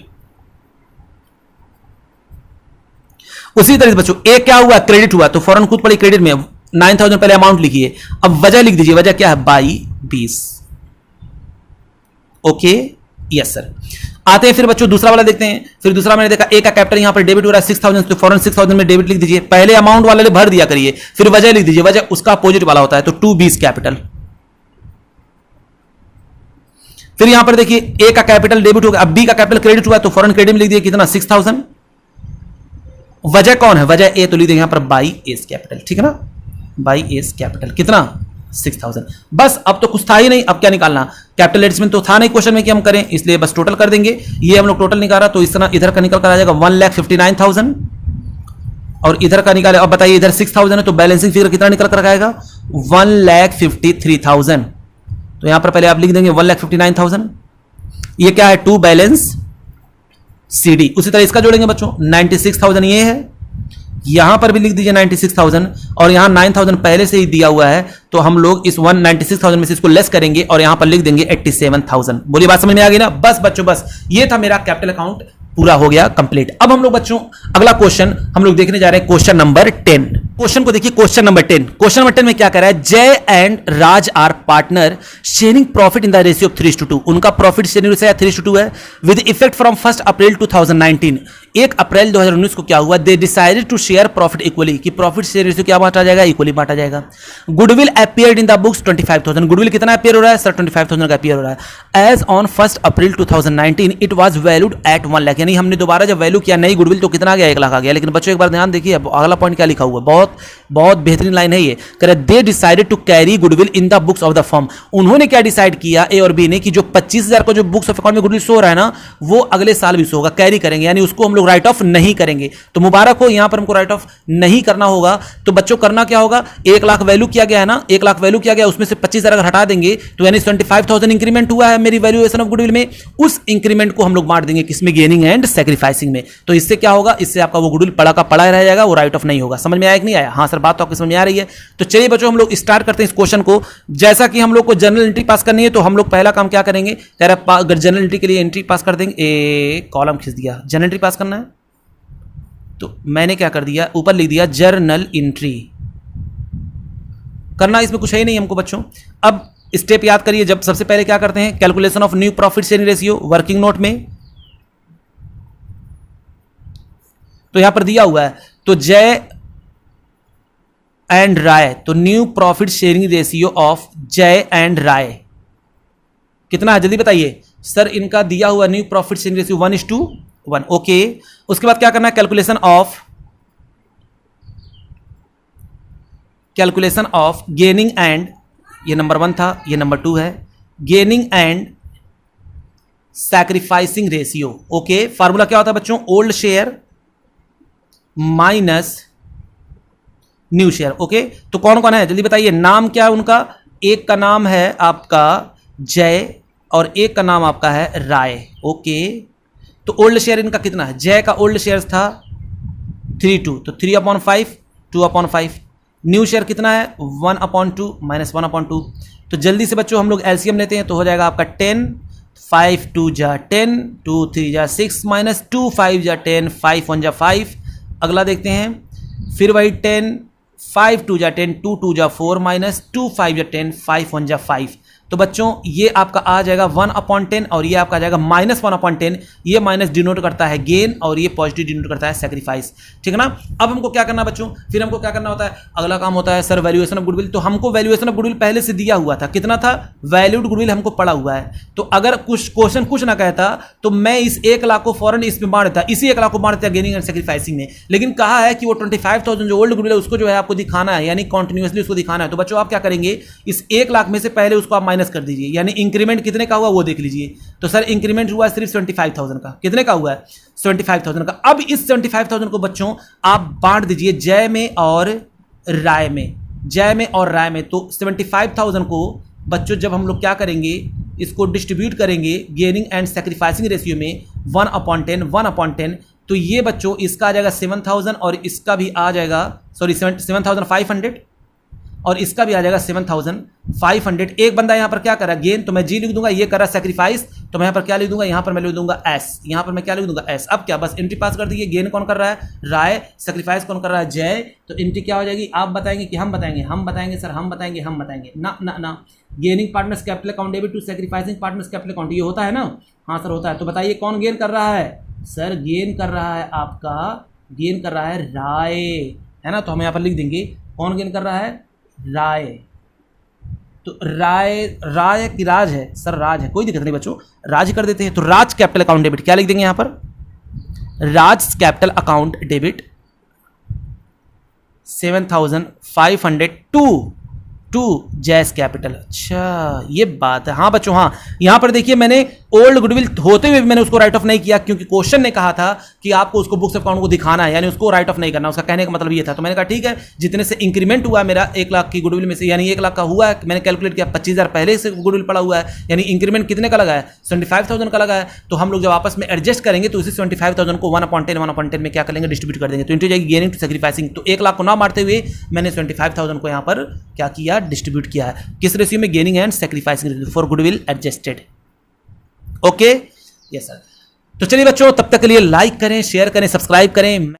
उसी तरह से बच्चों ए क्या हुआ, क्रेडिट हुआ, तो फौरन खुद पड़ी क्रेडिट में 9,000 पहले अमाउंट लिखिए। अब वजह लिख दीजिए, वजह क्या है बाई 20। Okay yes sir. आते हैं फिर बच्चों दूसरा वाला देखते हैं। फिर दूसरा मैंने देखा ए का कैपिटल यहां पर डेबिट हो रहा है 6,000, तो फौरन 6,000 में डेबिट लिख दीजिए, पहले अमाउंट वाले भर दिया करिए, फिर वजह लिख दीजिए, वजह उसका अपोजिट वाला होता है, तो 2B कैपिटल। फिर यहां पर देखिए ए का कैपिटल डेबिट हो गया, अब बी का कैपिटल क्रेडिट हुआ, तो फौरन क्रेडिट में लिख दिया कितना 6,000। वजह कौन है, वजह ए, तो लिख देंगे यहां पर बाई एस कैपिटल। ठीक है ना, बाई एस कैपिटल कितना 6,000। बस अब तो कुछ था ही नहीं, अब क्या निकालना, कैपिटल एडजस्टमेंट तो था नहीं क्वेश्चन में कि हम करें, इसलिए बस टोटल कर देंगे। ये हम लोग टोटल निकाला तो इस तरह इधर का निकल कर आ जाएगा 1,59,000 और इधर का निकाले। अब बताइए इधर 6,000 है तो बैलेंसिंग फिगर कितना निकल कर आएगा 1,53,000। तो यहां पर पहले आप लिख देंगे 1,59,000। ये क्या है, टू बैलेंस CD। उसी तरह इसका जोड़ेंगे बच्चों 96,000 ये है, यहां पर भी लिख दीजिए 96,000 और यहां 9,000 पहले से ही दिया हुआ है, तो हम लोग इस 196,000 में से इसको लेस करेंगे और यहां पर लिख देंगे 87,000। बोलिए बात समझ में आ गई ना। बस बच्चों बस ये था मेरा कैपिटल अकाउंट पूरा हो गया कंप्लीट। अब हम लोग बच्चों अगला क्वेश्चन हम लोग देखने जा रहे हैं, क्वेश्चन नंबर 10। क्वेश्चन को देखिए, क्वेश्चन नंबर 10। क्वेश्चन नंबर 10 में क्या कर रहा है, Jay and Raj are partner sharing profit in the ratio of 3:2। उनका प्रॉफिट शेयरिंग रेशियो 3:2 है विद इफेक्ट फ्रॉम 1 अप्रैल 2019। 1 अप्रैल 2019 को क्या हुआ, they decided to share profit equally, कि प्रॉफिट शेयर रेशियो क्या बांटा जाएगा, इक्वली बांटा जाएगा। Goodwill appeared in the books 25,000। Goodwill कितना अपीयर हो रहा है सर, 25,000 का अपीयर हो रहा है। As on 1 April 2019 it was valued at 1 lakh, यानी हमने दोबारा जब वैल्यू किया नई गुडविल तो कितना आ गया 1 लाख आ गया। लेकिन बच्चों एक बार ध्यान देखिए अगला पॉइंट क्या लिखा हुआ है, बहुत बहुत बेहतरीन लाइन है ये, कह रहा they decided to carry goodwill in the books of the firm. उन्होंने क्या डिसाइड किया ए और बी ने, कि जो 25,000 को जो बुक्स ऑफ अकाउंट में गुडविल शो रहा है ना, वो अगले साल भी शो होगा, कैरी करेंगे, यानी उसको हम लोग राइट ऑफ नहीं करेंगे। तो मुबारक हो, यहां पर हमको राइट ऑफ नहीं करना होगा। तो बच्चों करना क्या होगा, 1 लाख वैल्यू किया गया है ना, 1 लाख वैल्यू किया गया, उसमें से 25,000 अगर हटा देंगे तो यानी 25,000 इंक्रीमेंट हुआ है मेरी वैल्यूएशन ऑफ गुडविल में, उस इंक्रीमेंट को हम लोग बांट देंगे किसमें, गेनिंग एंड सैक्रिफाइसिंग में। तो इससे क्या होगा, इससे आपका वो गुडविल पड़ा का पड़ा रह जाएगा, वो राइट ऑफ नहीं होगा। समझ में आया कि नहीं आया, हाँ सर बात तो आपको समझ में आ रही है। तो चलिए बच्चों हम लोग स्टार्ट करते हैं इस क्वेश्चन को। जैसा कि हम लोग को जनरल एंट्री पास करनी है तो हम लोग पहला काम क्या करेंगे, कह रहा अगर जनरल एंट्री के लिए एंट्री पास कर देंगे, कॉलम खींच दिया, जनरल एंट्री पास करना है तो मैंने क्या कर दिया, ऊपर लिख दिया जर्नल एंट्री करना, इसमें कुछ है ही नहीं हमको बच्चों। अब स्टेप याद करिए, जब सबसे पहले क्या करते हैं, calculation of new profit sharing ratio working note में, तो यहां पर दिया हुआ है, तो जय एंड राय, तो new profit sharing ratio of जय एंड राय कितना है जल्दी बताइए सर। इनका दिया हुआ new profit sharing ratio 1:1। Okay, उसके बाद क्या करना है, कैलकुलेशन ऑफ गेनिंग एंड, ये नंबर 1 था, ये नंबर 2 है, gaining and sacrificing ratio. Okay, formula क्या होता है बच्चों, old share minus new share. Okay, तो कौन कौन है जल्दी बताइए, नाम क्या है उनका, एक का नाम है आपका जय और एक का नाम आपका है राय। ओके, तो ओल्ड शेयर इनका कितना है, जय का ओल्ड शेयर था 3/2, तो 3/5 2/5। न्यू शेयर कितना है 1/2 माइनस 1/2। तो जल्दी से बच्चों हम लोग एलसीएम लेते हैं, तो हो जाएगा आपका 10, 5 2 जा 10, 2 3 जा 6 माइनस 2 5 जा 10, 5 1 जा 5। अगला देखते हैं, फिर वही 10, 5 2 जा 10, 2 2 जा 4 माइनस 2 5 जा 10, 5 1 जा 5। तो बच्चों ये आपका आ जाएगा 1/10 और ये आपका आ जाएगा -1/10। ये माइनस डिनोट करता है गेन और ये पॉजिटिव डिनोट करता है सैक्रिफाइस, ठीक है ना। अब हमको क्या करना बच्चों, फिर हमको क्या करना होता है, अगला काम होता है सर वैल्यूएशन ऑफ गुडविल। तो हमको वैल्यूएशन ऑफ गुडविल पहले से दिया हुआ था, कितना था, वैल्यूड गुडविल हमको पड़ा हुआ है। तो अगर कुछ क्वेश्चन कुछ ना कहता तो मैं इस 1 लाख को फौरन इसमें बांट देता, इसी 1 लाख को बांट देता गेनिंग एंड सैक्रिफाइसिंग में। लेकिन कहा है कि वो 25,000 जो ओल्ड गुडविल है उसको जो है आपको दिखाना है, यानी कॉन्टिन्यूसली उसको दिखाना है। तो बच्चों आप क्या करेंगे, इस 1 लाख में से पहले उसको आप माइनस कर दीजिए, यानी इंक्रीमेंट कितने का हुआ वो देख लीजिए। तो सर इंक्रीमेंट हुआ सिर्फ 75,000 का, कितने का हुआ है 75,000 का। अब इस 75,000 को बच्चों आप बांट दीजिए जय में और राय में, जय में और राय में। तो 75,000 को बच्चों जब हम लोग क्या करेंगे, इसको डिस्ट्रीब्यूट करेंगे गेनिंग एंड सैक्रिफाइसिंग रेशियो में 1/10, तो ये बच्चों इसका आ जाएगा 7,000 और इसका भी आ जाएगा, सॉरी 7,500 और इसका भी आ जाएगा 7,500। एक बंदा यहाँ पर क्या कर रहा है गेन, तो मैं जी लिख दूंगा, ये कर रहा है सैक्रिफाइस, तो मैं यहाँ पर क्या लिख दूंगा, यहाँ पर मैं लिख दूंगा एस, यहाँ पर मैं क्या लिख दूंगा एस। अब क्या बस एंट्री पास कर दीजिए, गेन कौन कर रहा है राय, सैक्रिफाइस कौन कर रहा है जय। तो एंट्री क्या हो जाएगी, आप बताएंगे कि हम बताएंगे, हम बताएंगे सर, हम बताएंगे, हम बताएंगे ना ना ना। Gaining partners capital account debit to sacrificing partners capital account, ये होता है ना, हाँ सर होता है। तो बताइए कौन गेन कर रहा है, सर गेन कर रहा है आपका, गेन कर रहा है राय, है ना। तो हम यहाँ पर लिख देंगे कौन गेन कर रहा है, राय। तो राय की राज है सर, राज है, कोई दिक्कत नहीं बच्चों, राज कर देते हैं। तो राज कैपिटल अकाउंट डेबिट क्या लिख देंगे यहां पर, राज कैपिटल अकाउंट डेबिट 7,500 टू जैस कैपिटल। अच्छा ये बात है, हाँ बच्चों हाँ, यहां पर देखिए मैंने ओल्ड गुडविल होते हुए भी मैंने उसको राइट ऑफ नहीं किया, क्योंकि क्वेश्चन ने कहा था कि आपको उसको बुक्स ऑफ अकाउंट को दिखाना है, यानी उसको राइट ऑफ नहीं करना। उसका कहने का मतलब ये था। तो मैंने कहा ठीक है, जितने से इंक्रीमेंट हुआ मेरा 1 लाख की गुडविल में से, यानी 1 लाख का हुआ है, मैंने कैलकुलेट किया 25,000 पहले से गुडविल पड़ा हुआ है, यानी इंक्रीमेंट कितने का लगा है 75,000 का लगा है। तो हम लोग जब आपस में एडजस्ट करेंगे तो इसी 75,000 को 1/10 में क्या करेंगे, डिस्ट्रीब्यूट कर देंगे। तो इंटू जाएगी गेनिंग टू सैक्रिफाइसिंग। तो 1 लाख को ना मारते हुए मैंने 75,000 को यहाँ पर क्या किया, डिस्ट्रीब्यूट किया है, किस रेशियो में, gaining and sacrificing for goodwill adjusted. Okay yes sir. तो चलिए बच्चों तब तक के लिए लाइक करें, शेयर करें, सब्सक्राइब करें।